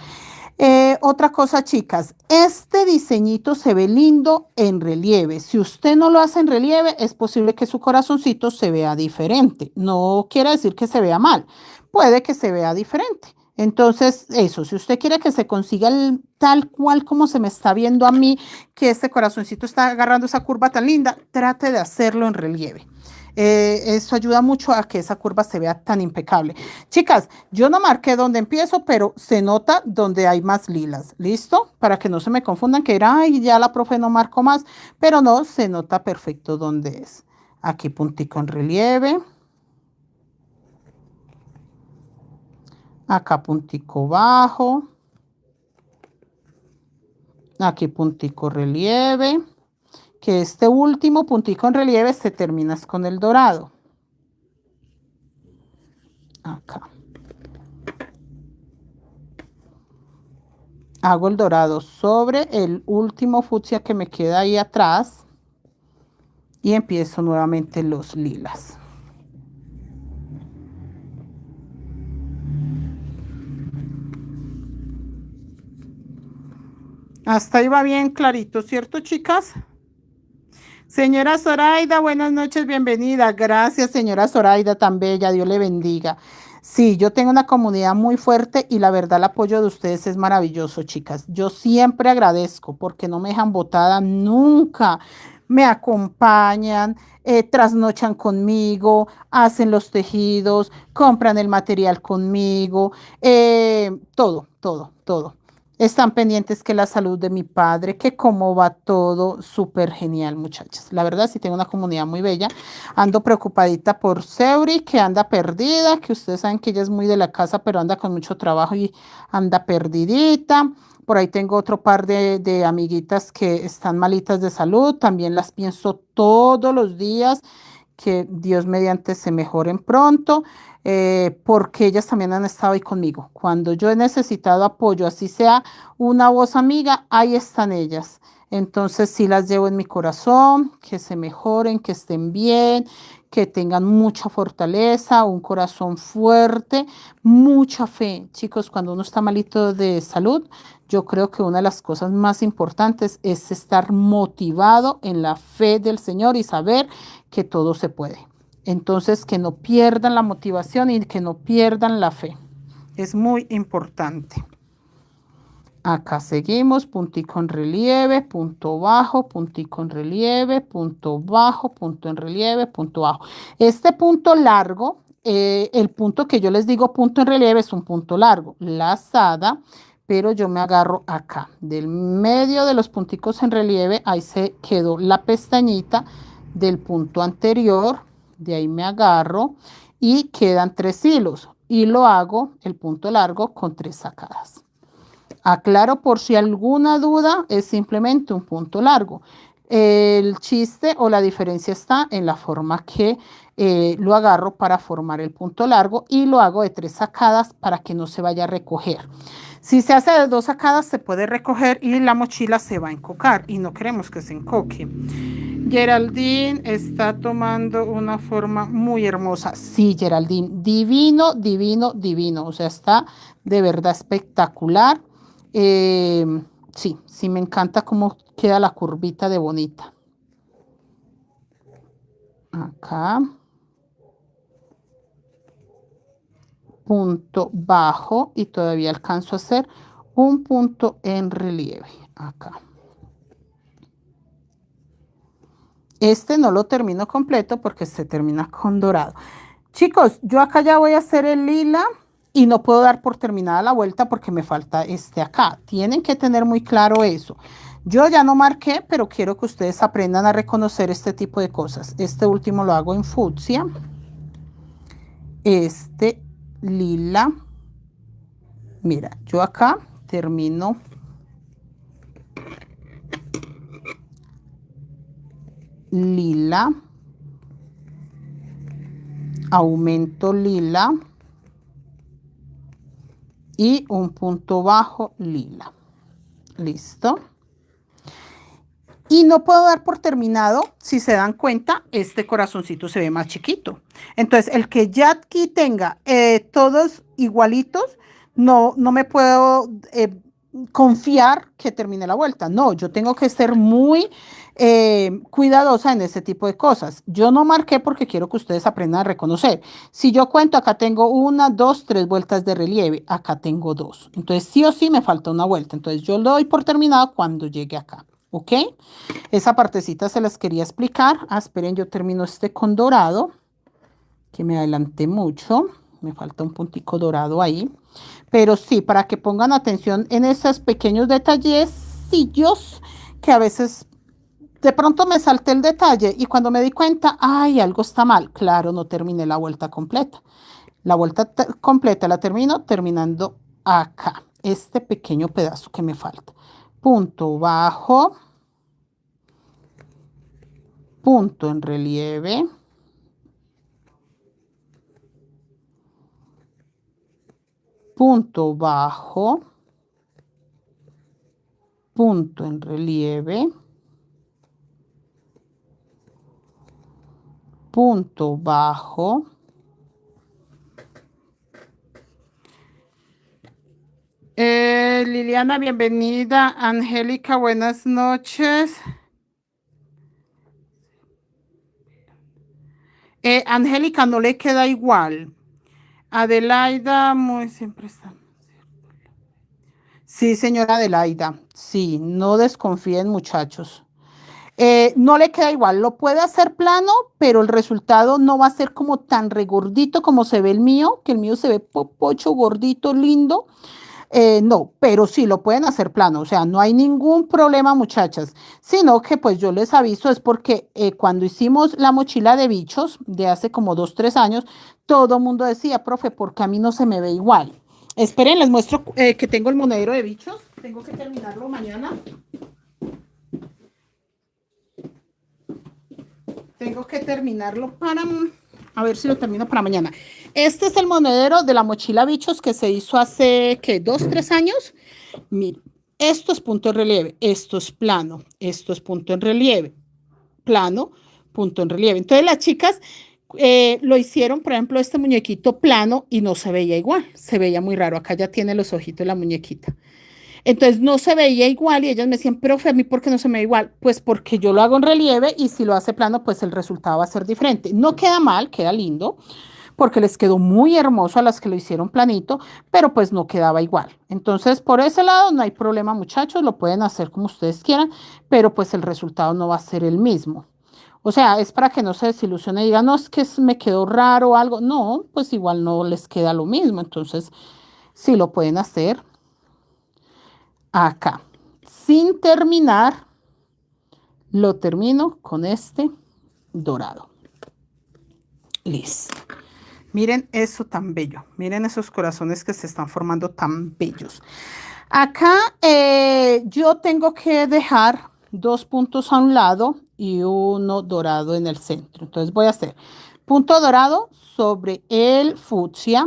Otra cosa, chicas, este diseñito se ve lindo en relieve. Si usted no lo hace en relieve, es posible que su corazoncito se vea diferente. No quiere decir que se vea mal, puede que se vea diferente. Entonces, eso, si usted quiere que se consiga tal cual como se me está viendo a mí, que este corazoncito está agarrando esa curva tan linda, trate de hacerlo en relieve. Eso ayuda mucho a que esa curva se vea tan impecable. Chicas, yo no marqué dónde empiezo, pero se nota donde hay más lilas. ¿Listo? Para que no se me confundan que era, ay, ya la profe no marcó más, pero no, se nota perfecto dónde es. Aquí puntico en relieve. Acá puntico bajo. Aquí puntico relieve. Que este último puntico en relieve se termina con el dorado. Acá. Hago el dorado sobre el último fucsia que me queda ahí atrás y empiezo nuevamente los lilas. Hasta ahí va bien clarito, ¿cierto, chicas? Señora Zoraida, buenas noches, bienvenida. Gracias, señora Zoraida, tan bella, Dios le bendiga. Sí, yo tengo una comunidad muy fuerte y la verdad el apoyo de ustedes es maravilloso, chicas. Yo siempre agradezco porque no me dejan botada nunca. Me acompañan, trasnochan conmigo, hacen los tejidos, compran el material conmigo, todo, todo, todo. Están pendientes que la salud de mi padre, que cómo va todo, súper genial, muchachas. La verdad, sí tengo una comunidad muy bella. Ando preocupadita por Seuri, que anda perdida, que ustedes saben que ella es muy de la casa, pero anda con mucho trabajo y anda perdidita. Por ahí tengo otro par de amiguitas que están malitas de salud. También las pienso todos los días, que Dios mediante se mejoren pronto, porque ellas también han estado ahí conmigo. Cuando yo he necesitado apoyo, así sea una voz amiga, ahí están ellas. Entonces sí las llevo en mi corazón, que se mejoren, que estén bien, que tengan mucha fortaleza, un corazón fuerte, mucha fe. Chicos, cuando uno está malito de salud, yo creo que una de las cosas más importantes es estar motivado en la fe del Señor y saber que todo se puede. Entonces, que no pierdan la motivación y que no pierdan la fe. Es muy importante. Acá seguimos, puntico en relieve, punto bajo, puntico en relieve, punto bajo, punto en relieve, punto bajo. Este punto largo, el punto que yo les digo punto en relieve es un punto largo, lazada, pero yo me agarro acá, del medio de los punticos en relieve, ahí se quedó la pestañita del punto anterior, de ahí me agarro y quedan 3 hilos y lo hago el punto largo con 3 sacadas. Aclaro por si alguna duda, es simplemente un punto largo. El chiste o la diferencia está en la forma que lo agarro para formar el punto largo y lo hago de 3 sacadas para que no se vaya a recoger. Si se hace de 2 sacadas se puede recoger y la mochila se va a encocar y no queremos que se encoque. Geraldine está tomando una forma muy hermosa. Sí, Geraldine, divino, divino, divino. O sea, está de verdad espectacular. Sí, sí, me encanta cómo queda la curvita de bonita. Acá. Punto bajo y todavía alcanzo a hacer un punto en relieve. Acá. Este no lo termino completo porque se termina con dorado. Chicos, yo acá ya voy a hacer el lila y no puedo dar por terminada la vuelta porque me falta este acá. Tienen que tener muy claro eso. Yo ya no marqué, pero quiero que ustedes aprendan a reconocer este tipo de cosas. Este último lo hago en fucsia. Este lila. Mira, yo acá termino lila, aumento lila y un punto bajo lila. Listo. Y no puedo dar por terminado, si se dan cuenta, este corazoncito se ve más chiquito. Entonces, el que ya aquí tenga todos igualitos, no me puedo confiar que termine la vuelta. No, yo tengo que ser muy cuidadosa en ese tipo de cosas. Yo no marqué porque quiero que ustedes aprendan a reconocer. Si yo cuento, acá tengo 1, 2, 3 vueltas de relieve. Acá tengo 2. Entonces, sí o sí me falta una vuelta. Entonces, yo lo doy por terminado cuando llegue acá. ¿Ok? Esa partecita se las quería explicar. Esperen, yo termino este con dorado, que me adelanté mucho. Me falta un puntico dorado ahí. Pero sí, para que pongan atención en esos pequeños detallecillos que a veces de pronto me salté el detalle y cuando me di cuenta, ay, algo está mal. Claro, no terminé la vuelta completa. La vuelta completa la termino terminando acá. Este pequeño pedazo que me falta. Punto bajo. Punto en relieve. Punto bajo. Punto en relieve. Punto bajo. Liliana, bienvenida. Angélica, buenas noches. Angélica, no le queda igual. Adelaida, muy siempre está. Sí, señora Adelaida. Sí, no desconfíen, muchachos. No le queda igual, lo puede hacer plano, pero el resultado no va a ser como tan regordito como se ve el mío, que el mío se ve pocho, gordito, lindo. No, pero sí lo pueden hacer plano, o sea, no hay ningún problema, muchachas, sino que pues yo les aviso es porque cuando hicimos la mochila de bichos de hace como 2, 3 años, todo el mundo decía, profe, porque a mí no se me ve igual. Esperen, les muestro que tengo el monedero de bichos, tengo que terminarlo mañana. Tengo que terminarlo para... A ver si lo termino para mañana. Este es el monedero de la mochila bichos que se hizo hace, ¿qué? 2, 3 años. Miren, esto es punto en relieve, esto es plano, esto es punto en relieve, plano, punto en relieve. Entonces las chicas lo hicieron, por ejemplo, este muñequito plano y no se veía igual, se veía muy raro. Acá ya tiene los ojitos la muñequita. Entonces no se veía igual y ellas me decían, pero Fermi, ¿por qué no se me ve igual? Pues porque yo lo hago en relieve y si lo hace plano, pues el resultado va a ser diferente. No queda mal, queda lindo, porque les quedó muy hermoso a las que lo hicieron planito, pero pues no quedaba igual. Entonces, por ese lado no hay problema, muchachos, lo pueden hacer como ustedes quieran, pero pues el resultado no va a ser el mismo. O sea, es para que no se desilusione y digan, no, es que me quedó raro o algo. No, pues igual no les queda lo mismo. Entonces, sí lo pueden hacer acá. Sin terminar, lo termino con este dorado. Listo. Miren eso tan bello. Miren esos corazones que se están formando tan bellos. Acá yo tengo que dejar 2 puntos a un lado y uno dorado en el centro. Entonces voy a hacer punto dorado sobre el fucsia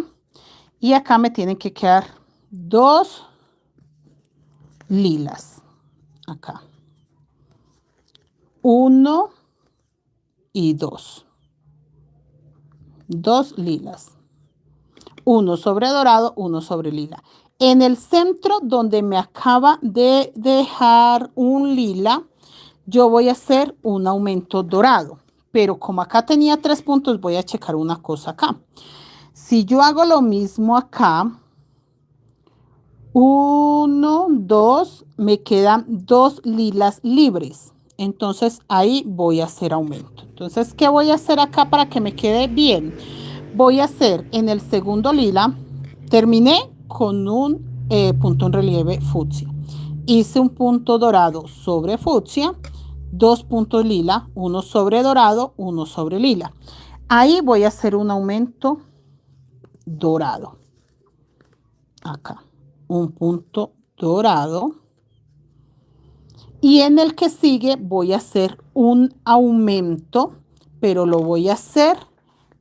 y acá me tienen que quedar 2 lilas. Acá. 1 y 2. 2 lilas. Uno sobre dorado, uno sobre lila. En el centro donde me acaba de dejar un lila, yo voy a hacer un aumento dorado. Pero como acá tenía 3 puntos, voy a checar una cosa acá. Si yo hago lo mismo acá, 1, 2, me quedan 2 lilas libres. Entonces ahí voy a hacer aumento. Entonces, ¿qué voy a hacer acá para que me quede bien? Voy a hacer en el segundo lila, terminé con un punto en relieve fucsia. Hice un punto dorado sobre fucsia, 2 puntos lila, uno sobre dorado, uno sobre lila. Ahí voy a hacer un aumento dorado. Acá, un punto dorado. Y en el que sigue voy a hacer un aumento, pero lo voy a hacer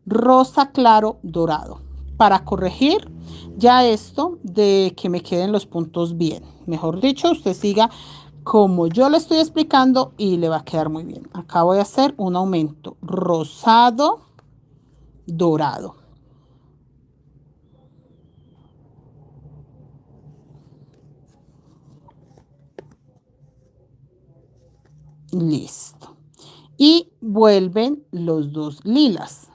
rosa claro dorado para corregir ya esto de que me queden los puntos bien. Mejor dicho, usted siga como yo le estoy explicando y le va a quedar muy bien. Acá voy a hacer un aumento rosado dorado. Listo. Y vuelven los 2 lilas.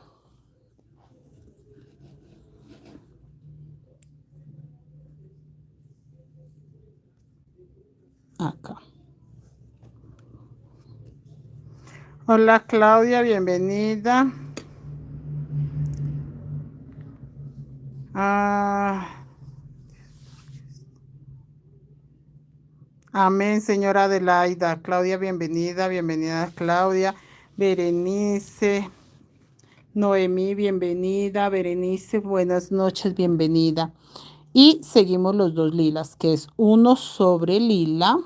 Acá. Hola Claudia, bienvenida. Amén, señora Adelaida. Claudia, bienvenida, bienvenida Claudia. Berenice, Noemí, bienvenida. Berenice, buenas noches, bienvenida. Y seguimos los 2 lilas, que es uno sobre lila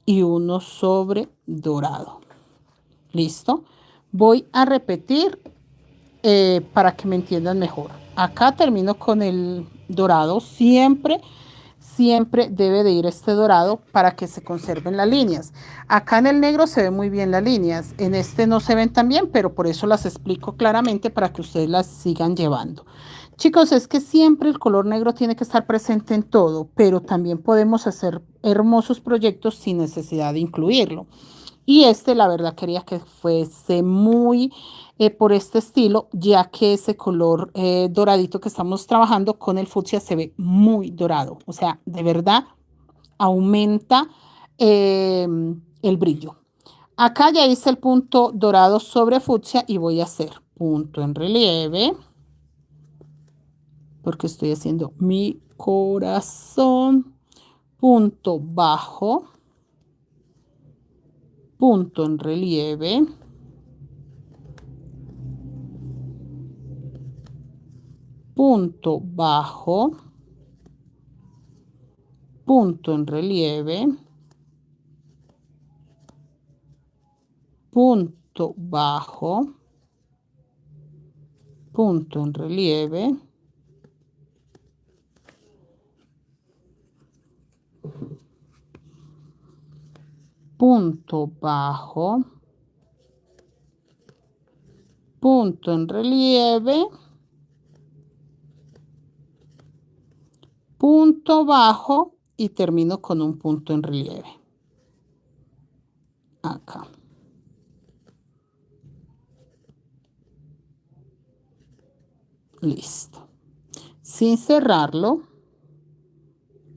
y uno sobre dorado. ¿Listo? Voy a repetir para que me entiendan mejor. Acá termino con el dorado. Siempre debe de ir este dorado para que se conserven las líneas. Acá en el negro se ven muy bien las líneas. En este no se ven tan bien, pero por eso las explico claramente para que ustedes las sigan llevando. Chicos, es que siempre el color negro tiene que estar presente en todo, pero también podemos hacer hermosos proyectos sin necesidad de incluirlo. Y este, la verdad, quería que fuese muy por este estilo, ya que ese color doradito que estamos trabajando con el fucsia se ve muy dorado. O sea, de verdad, aumenta eh, el brillo. Acá ya hice el punto dorado sobre fucsia y voy a hacer punto en relieve, porque estoy haciendo mi corazón, punto bajo, punto en relieve, punto bajo, punto en relieve, punto bajo, punto en relieve, punto bajo, punto en relieve, punto bajo y termino con un punto en relieve. Acá. Listo. Sin cerrarlo,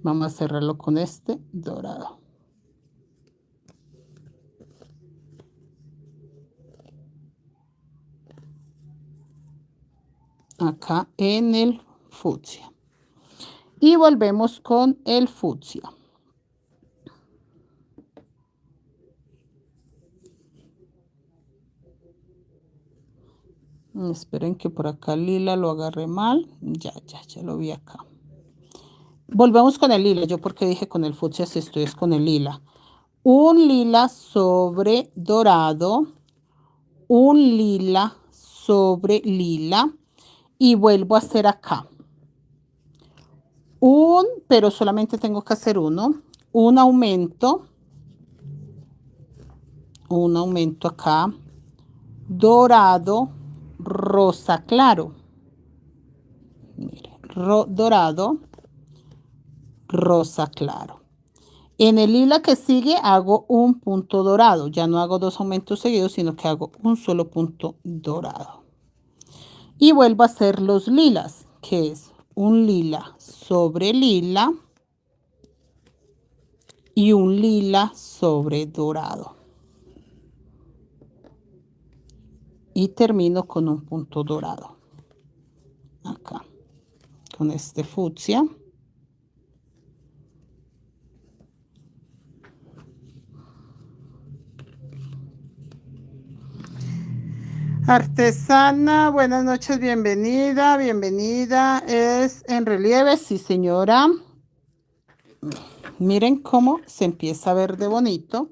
vamos a cerrarlo con este dorado. Acá en el fucsia. Y volvemos con el fucsia. Esperen que por acá el lila lo agarré mal. Ya lo vi acá. Volvemos con el lila. Yo porque dije con el fucsia si estoy es con el lila. Un lila sobre dorado. Un lila sobre lila. Y vuelvo a hacer acá. Pero solamente tengo que hacer uno. Un aumento acá. Dorado, rosa claro. Mire, dorado, rosa claro. En el lila que sigue hago un punto dorado. Ya no hago dos aumentos seguidos, sino que hago un solo punto dorado. Y vuelvo a hacer los lilas, que es un lila sobre lila y un lila sobre dorado. Y termino con un punto dorado. Acá. Con este fucsia. Artesana, buenas noches, bienvenida, bienvenida. Es en relieve, sí señora. Miren cómo se empieza a ver de bonito.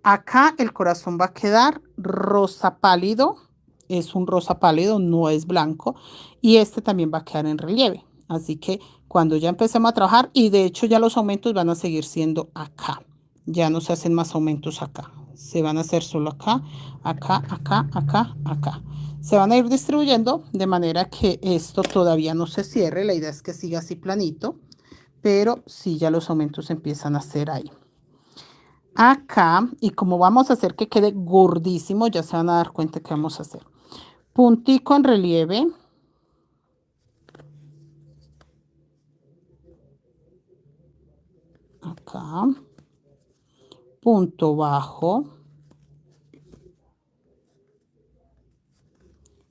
Acá el corazón va a quedar rosa pálido. Es un rosa pálido, no es blanco. Y este también va a quedar en relieve. Así que cuando ya empecemos a trabajar, y de hecho ya los aumentos van a seguir siendo acá. Ya no se hacen más aumentos acá. Se van a hacer solo acá, acá, acá, acá, acá. Se van a ir distribuyendo de manera que esto todavía no se cierre. La idea es que siga así planito, pero sí ya los aumentos empiezan a hacer ahí. Acá, y como vamos a hacer que quede gordísimo, ya se van a dar cuenta que vamos a hacer. Puntico en relieve. Acá. Punto bajo.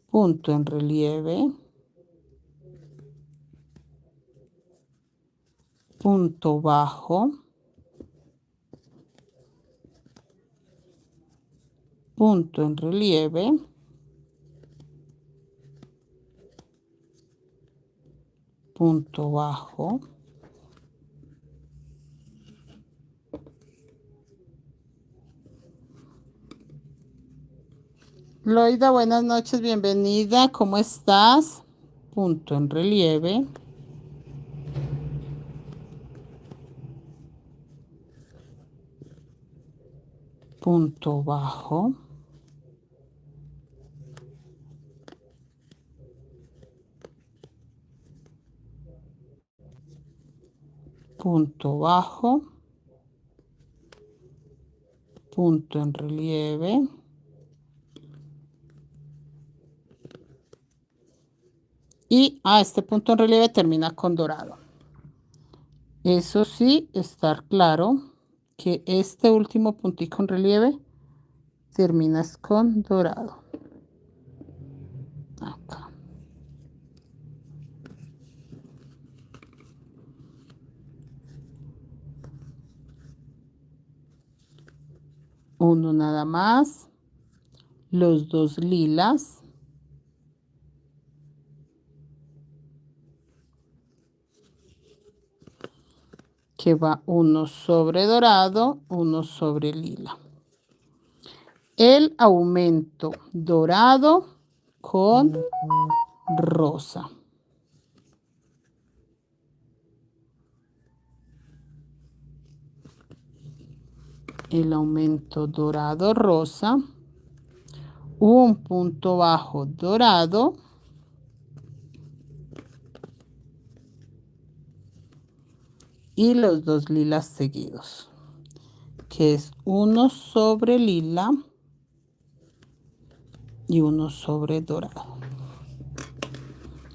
Punto en relieve. Punto bajo. Punto en relieve. Punto bajo. Loida, buenas noches, bienvenida. ¿Cómo estás? Punto en relieve. Punto bajo. Punto bajo. Punto en relieve. Y este punto en relieve termina con dorado. Eso sí, estar claro que este último puntico en relieve termina con dorado. Acá. Uno nada más. Los dos lilas. Que va uno sobre dorado, uno sobre lila. El aumento dorado con rosa. El aumento dorado rosa. un punto bajo dorado y los dos lilas seguidos, que es uno sobre lila y uno sobre dorado.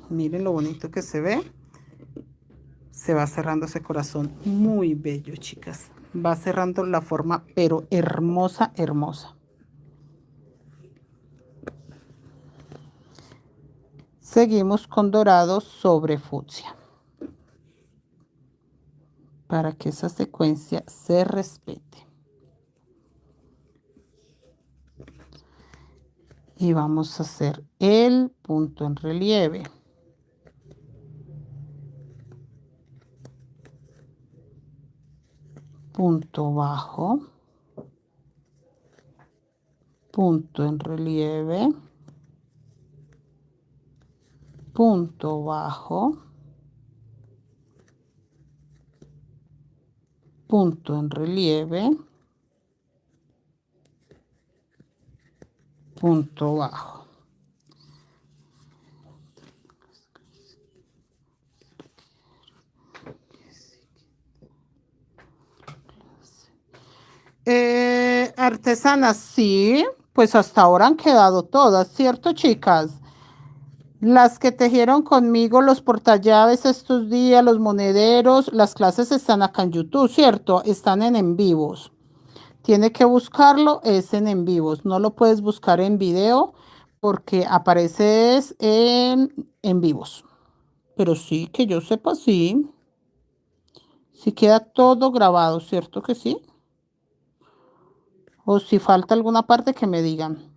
Miren lo bonito que se ve. Se va cerrando ese corazón muy bello, chicas. Va cerrando la forma, pero hermosa, hermosa. Seguimos con dorado sobre fucsia, para que esa secuencia se respete. Y vamos a hacer el punto en relieve. Punto bajo. Punto en relieve. Punto bajo. Punto en relieve. Punto bajo. Artesanas, sí, pues hasta ahora han quedado todas, ¿cierto, chicas? Las que tejieron conmigo los portallaves estos días, los monederos, las clases están acá en YouTube, ¿cierto? Están en vivos. Tiene que buscarlo, es en vivos. No lo puedes buscar en video porque apareces en vivos. Pero sí, que yo sepa, sí. Sí queda todo grabado, ¿cierto que sí? O si falta alguna parte que me digan.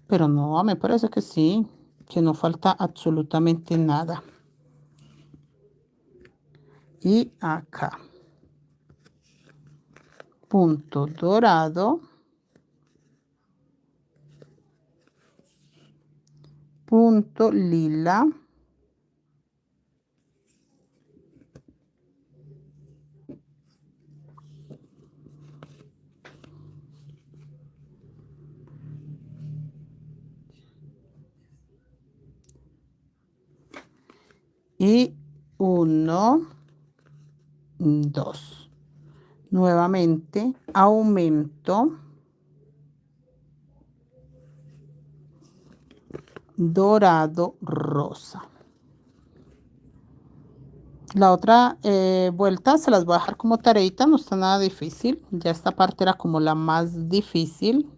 Pero no, me parece que sí, que no falta absolutamente nada. Y acá. Punto dorado. Punto lila. Y 1, 2. Nuevamente aumento dorado rosa. La otra vuelta se las voy a dejar como tareita, no está nada difícil. Ya esta parte era como la más difícil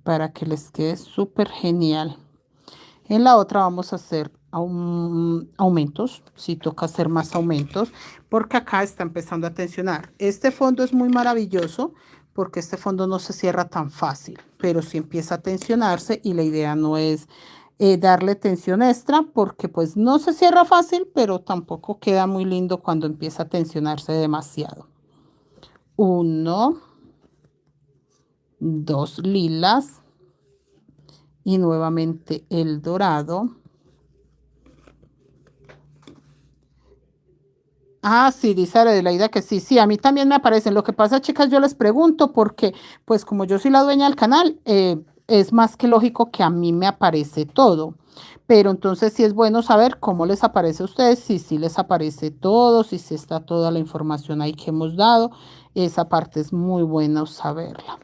para que les quede súper genial. En la otra vamos a hacer aumentos, si toca hacer más aumentos, porque acá está empezando a tensionar. Este fondo es muy maravilloso porque este fondo no se cierra tan fácil, pero sí empieza a tensionarse y la idea no es darle tensión extra porque pues no se cierra fácil, pero tampoco queda muy lindo cuando empieza a tensionarse demasiado. 1, 2 lilas y nuevamente el dorado. Ah, sí, dice Adelaida que sí, sí, a mí también me aparecen. Lo que pasa, chicas, yo les pregunto porque, pues como yo soy la dueña del canal, es más que lógico que a mí me aparece todo. Pero entonces sí es bueno saber cómo les aparece a ustedes, si sí les aparece todo, si sí está toda la información ahí que hemos dado. Esa parte es muy buena saberla.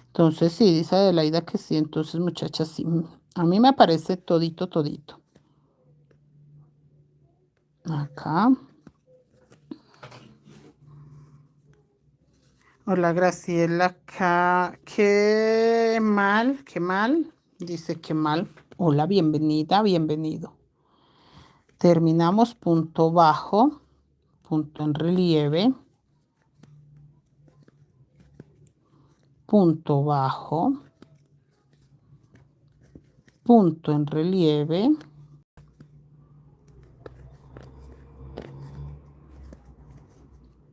Entonces sí, dice Adelaida que sí, entonces muchachas, sí, a mí me aparece todito, todito. Acá. Hola Graciela, qué mal, qué mal, dice qué mal. Hola, bienvenida, bienvenido. Terminamos punto bajo, punto en relieve, punto bajo, punto en relieve,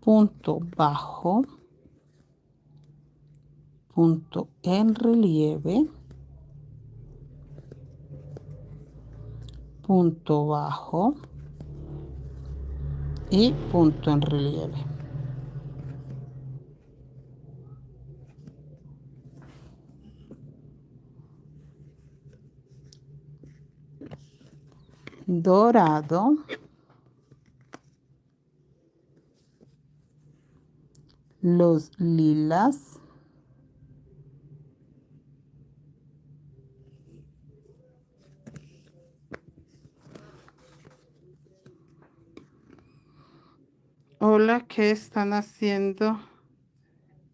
punto bajo, punto en relieve, punto bajo y punto en relieve. dorado, los lilas, hola, ¿qué están haciendo?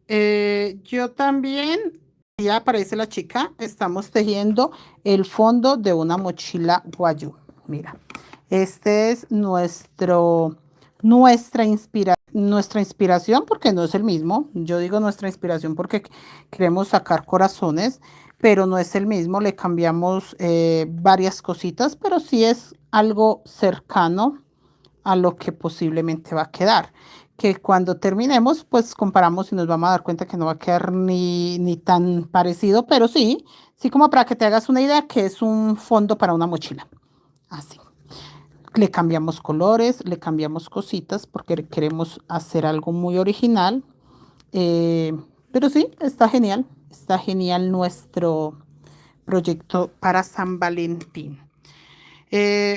Yo también, ya aparece la chica, estamos tejiendo el fondo de una mochila guayú. Mira, este es nuestra inspiración, porque no es el mismo. Yo digo nuestra inspiración porque queremos sacar corazones, pero no es el mismo. Le cambiamos varias cositas, pero sí es algo cercano a lo que posiblemente va a quedar. Que cuando terminemos, pues comparamos y nos vamos a dar cuenta que no va a quedar ni tan parecido, pero sí, sí como para que te hagas una idea que es un fondo para una mochila. Así. Le cambiamos colores, le cambiamos cositas porque queremos hacer algo muy original. Eh, pero sí, está genial nuestro proyecto para San Valentín.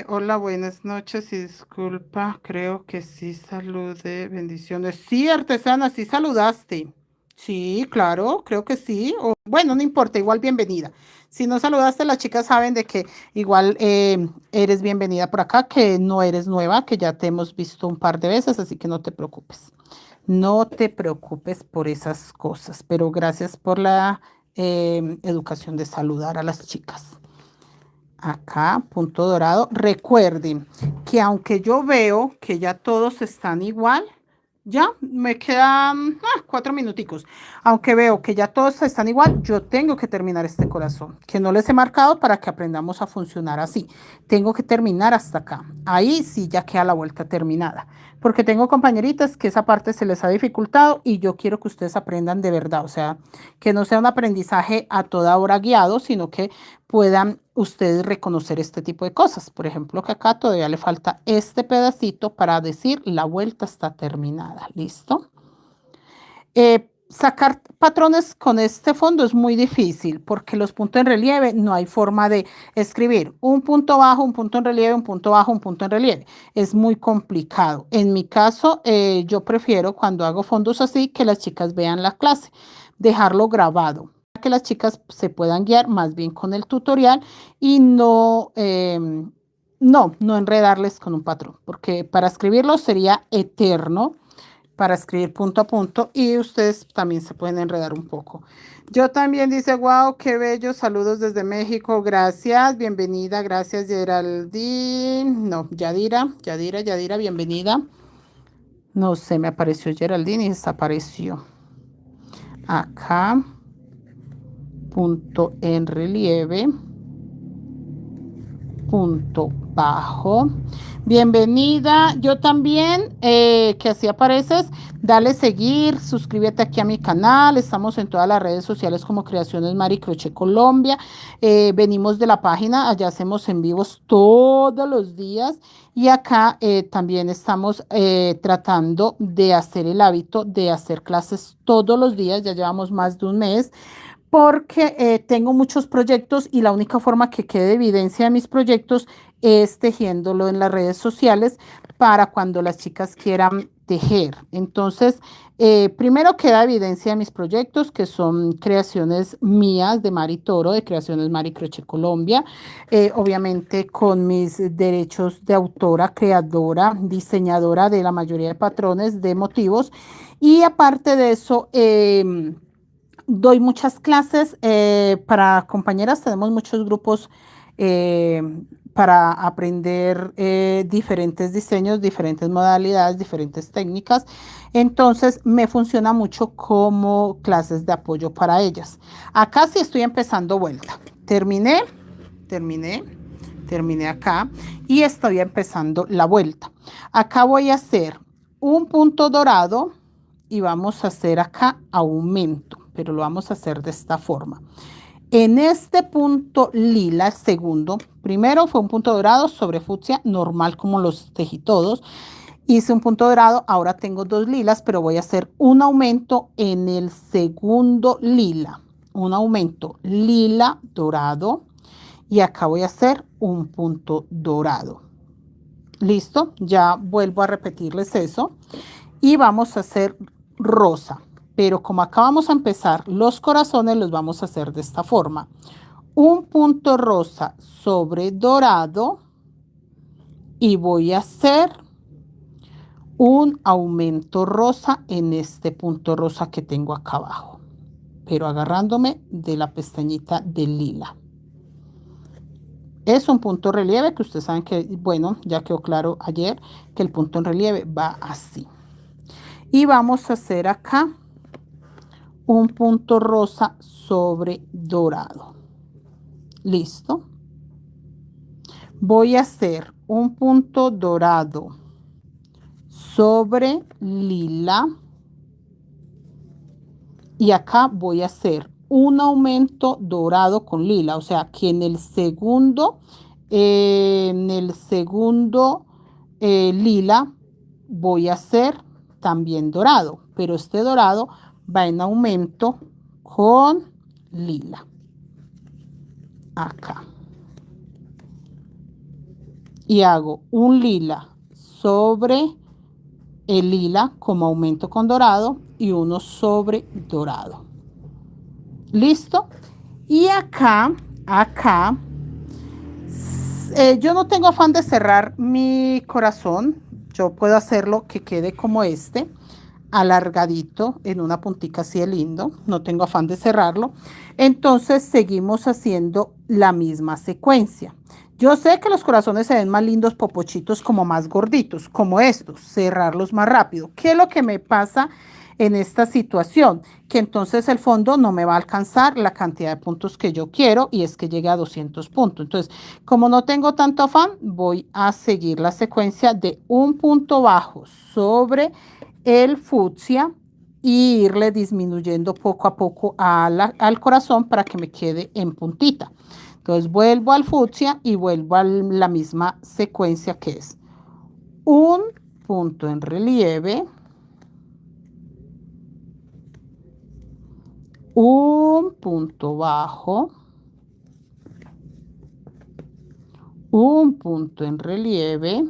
Hola, buenas noches y disculpa, creo que sí saludé, bendiciones. Sí, artesana, sí saludaste. Sí, claro, creo que sí. O, bueno, no importa, igual bienvenida. Si no saludaste, las chicas saben de que igual eres bienvenida por acá, que no eres nueva, que ya te hemos visto un par de veces, así que no te preocupes. No te preocupes por esas cosas, pero gracias por la educación de saludar a las chicas. Acá, punto dorado. Recuerden que aunque yo veo que ya todos están igual, ya me quedan 4 minuticos. Aunque veo que ya todos están igual, yo tengo que terminar este corazón, que no les he marcado para que aprendamos a funcionar así. Tengo que terminar hasta acá. Ahí sí ya queda la vuelta terminada. Porque tengo compañeritas que esa parte se les ha dificultado y yo quiero que ustedes aprendan de verdad. O sea, que no sea un aprendizaje a toda hora guiado, sino que puedan ustedes reconocer este tipo de cosas. Por ejemplo, que acá todavía le falta este pedacito para decir la vuelta está terminada. ¿Listo? Sacar patrones con este fondo es muy difícil porque los puntos en relieve no hay forma de escribir un punto bajo, un punto en relieve, un punto bajo, un punto en relieve. Es muy complicado. En mi caso, yo prefiero cuando hago fondos así que las chicas vean la clase, dejarlo grabado, que las chicas se puedan guiar más bien con el tutorial y no enredarles con un patrón, porque para escribirlo sería eterno para escribir punto a punto y ustedes también se pueden enredar un poco. Yo también dice, wow, qué bello, saludos desde México, gracias, bienvenida, gracias Geraldine, no, Yadira, bienvenida. No sé, me apareció Geraldine y desapareció. Acá, punto en relieve, punto bajo. Bienvenida, yo también, que así apareces, dale seguir, suscríbete aquí a mi canal, estamos en todas las redes sociales como Creaciones Mari Crochet Colombia, venimos de la página, allá hacemos en vivos todos los días y acá también estamos tratando de hacer el hábito de hacer clases todos los días, ya llevamos más de un mes, porque tengo muchos proyectos y la única forma que quede evidencia de mis proyectos es tejiéndolo en las redes sociales para cuando las chicas quieran tejer. Entonces, primero queda evidencia de mis proyectos, que son creaciones mías de Mari Toro, de Creaciones Mari Crochet Colombia, obviamente con mis derechos de autora, creadora, diseñadora de la mayoría de patrones de motivos. Y aparte de eso, doy muchas clases para compañeras, tenemos muchos grupos eh, para aprender diferentes diseños, diferentes modalidades, diferentes técnicas. Entonces me funciona mucho como clases de apoyo para ellas. Acá sí estoy empezando vuelta. Terminé, terminé acá y estoy empezando la vuelta. Acá voy a hacer un punto dorado y vamos a hacer acá aumento, pero lo vamos a hacer de esta forma. En este punto lila, segundo, primero fue un punto dorado sobre fucsia, normal como los tejí todos. Hice un punto dorado, ahora tengo dos lilas, pero voy a hacer un aumento en el segundo lila. Un aumento lila dorado y acá voy a hacer un punto dorado. Listo, ya vuelvo a repetirles eso. Y vamos a hacer rosa. Pero como acá vamos a empezar, los corazones los vamos a hacer de esta forma. Un punto rosa sobre dorado y voy a hacer un aumento rosa en este punto rosa que tengo acá abajo, pero agarrándome de la pestañita del lila. Es un punto relieve que ustedes saben que, bueno, ya quedó claro ayer que el punto en relieve va así. Y vamos a hacer acá un punto rosa sobre dorado. Listo. Voy a hacer un punto dorado sobre lila. Y acá voy a hacer un aumento dorado con lila. O sea que en el segundo lila voy a hacer también dorado. Pero este dorado va en aumento con lila. Acá. Y hago un lila sobre el lila como aumento con dorado y uno sobre dorado. ¿Listo? Y acá, yo no tengo afán de cerrar mi corazón. Yo puedo hacerlo que quede como este, alargadito en una puntica así de lindo. No tengo afán de cerrarlo. Entonces seguimos haciendo la misma secuencia. Yo sé que los corazones se ven más lindos popochitos como más gorditos, como estos, cerrarlos más rápido. ¿Qué es lo que me pasa en esta situación? Que entonces el fondo no me va a alcanzar la cantidad de puntos que yo quiero y es que llegue a 200 puntos. Entonces, como no tengo tanto afán, voy a seguir la secuencia de un punto bajo sobre el fucsia y irle disminuyendo poco a poco al corazón para que me quede en puntita. Entonces vuelvo al fucsia y vuelvo a la misma secuencia que es un punto en relieve, un punto bajo, un punto en relieve,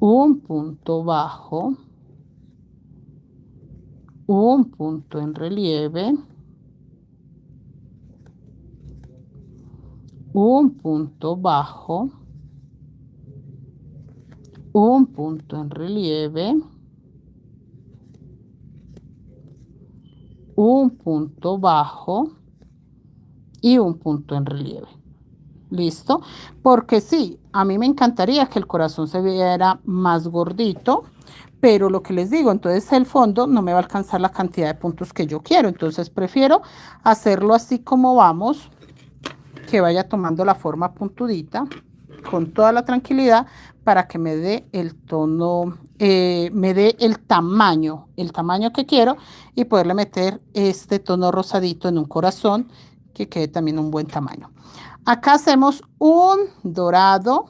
un punto bajo, un punto en relieve, un punto bajo, un punto en relieve, un punto bajo y un punto en relieve. ¿Listo? Porque sí, a mí me encantaría que el corazón se viera más gordito, pero lo que les digo, entonces el fondo no me va a alcanzar la cantidad de puntos que yo quiero. Entonces prefiero hacerlo así como vamos, que vaya tomando la forma puntudita, con toda la tranquilidad, para que me dé el tono, me dé el tamaño que quiero y poderle meter este tono rosadito en un corazón que quede también un buen tamaño. Acá hacemos un dorado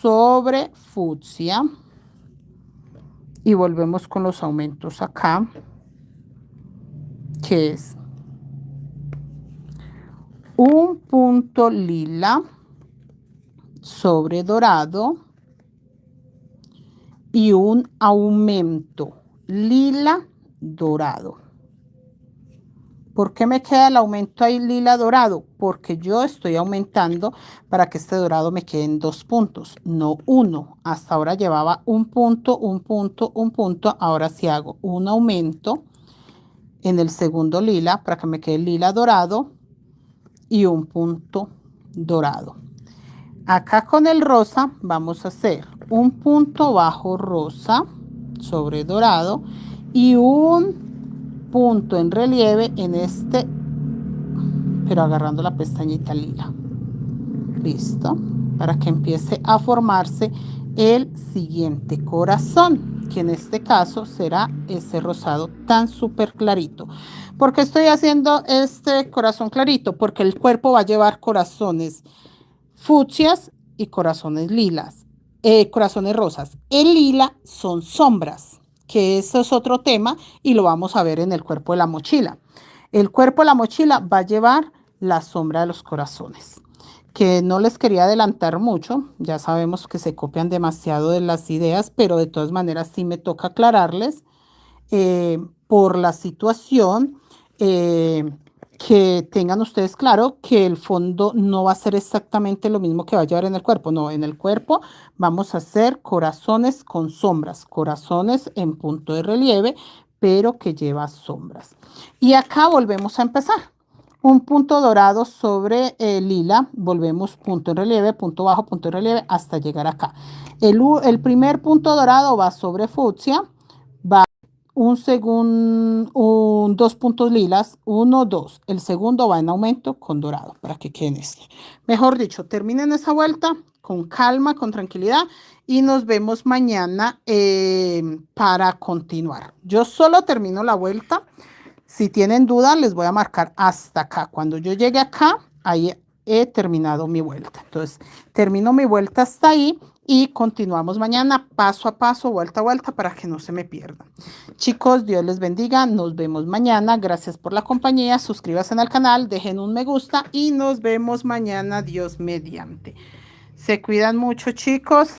sobre fucsia y volvemos con los aumentos acá, que es un punto lila sobre dorado y un aumento lila dorado. ¿Por qué me queda el aumento ahí lila dorado? Porque yo estoy aumentando para que este dorado me quede en 2 puntos, no 1. Hasta ahora llevaba un punto, un punto, un punto. Ahora sí hago un aumento en el segundo lila para que me quede lila dorado y un punto dorado. Acá con el rosa vamos a hacer un punto bajo rosa sobre dorado y un punto en relieve en este, pero agarrando la pestañita lila. Listo, para que empiece a formarse el siguiente corazón, que en este caso será ese rosado tan súper clarito. ¿Por qué estoy haciendo este corazón clarito? Porque el cuerpo va a llevar corazones fucsias y corazones lilas, corazones rosas. El lila son sombras, que eso es otro tema y lo vamos a ver en el cuerpo de la mochila. El cuerpo de la mochila va a llevar la sombra de los corazones. Que no les quería adelantar mucho, ya sabemos que se copian demasiado de las ideas, pero de todas maneras sí me toca aclararles por la situación, que tengan ustedes claro que el fondo no va a ser exactamente lo mismo que va a llevar en el cuerpo. No, en el cuerpo vamos a hacer corazones con sombras, corazones en punto de relieve, pero que lleva sombras. Y acá volvemos a empezar. Un punto dorado sobre lila, volvemos punto en relieve, punto bajo, punto en relieve, hasta llegar acá. El primer punto dorado va sobre fucsia, va dos puntos lilas, uno, dos. El segundo va en aumento con dorado, para que queden estos. Mejor dicho, terminen esa vuelta con calma, con tranquilidad, y nos vemos mañana para continuar. Yo solo termino la vuelta. Si tienen duda, les voy a marcar hasta acá. Cuando yo llegue acá, ahí he terminado mi vuelta. Entonces, termino mi vuelta hasta ahí y continuamos mañana paso a paso, vuelta a vuelta, para que no se me pierdan. Chicos, Dios les bendiga. Nos vemos mañana. Gracias por la compañía. Suscríbanse al canal, dejen un me gusta y nos vemos mañana, Dios mediante. Se cuidan mucho, chicos.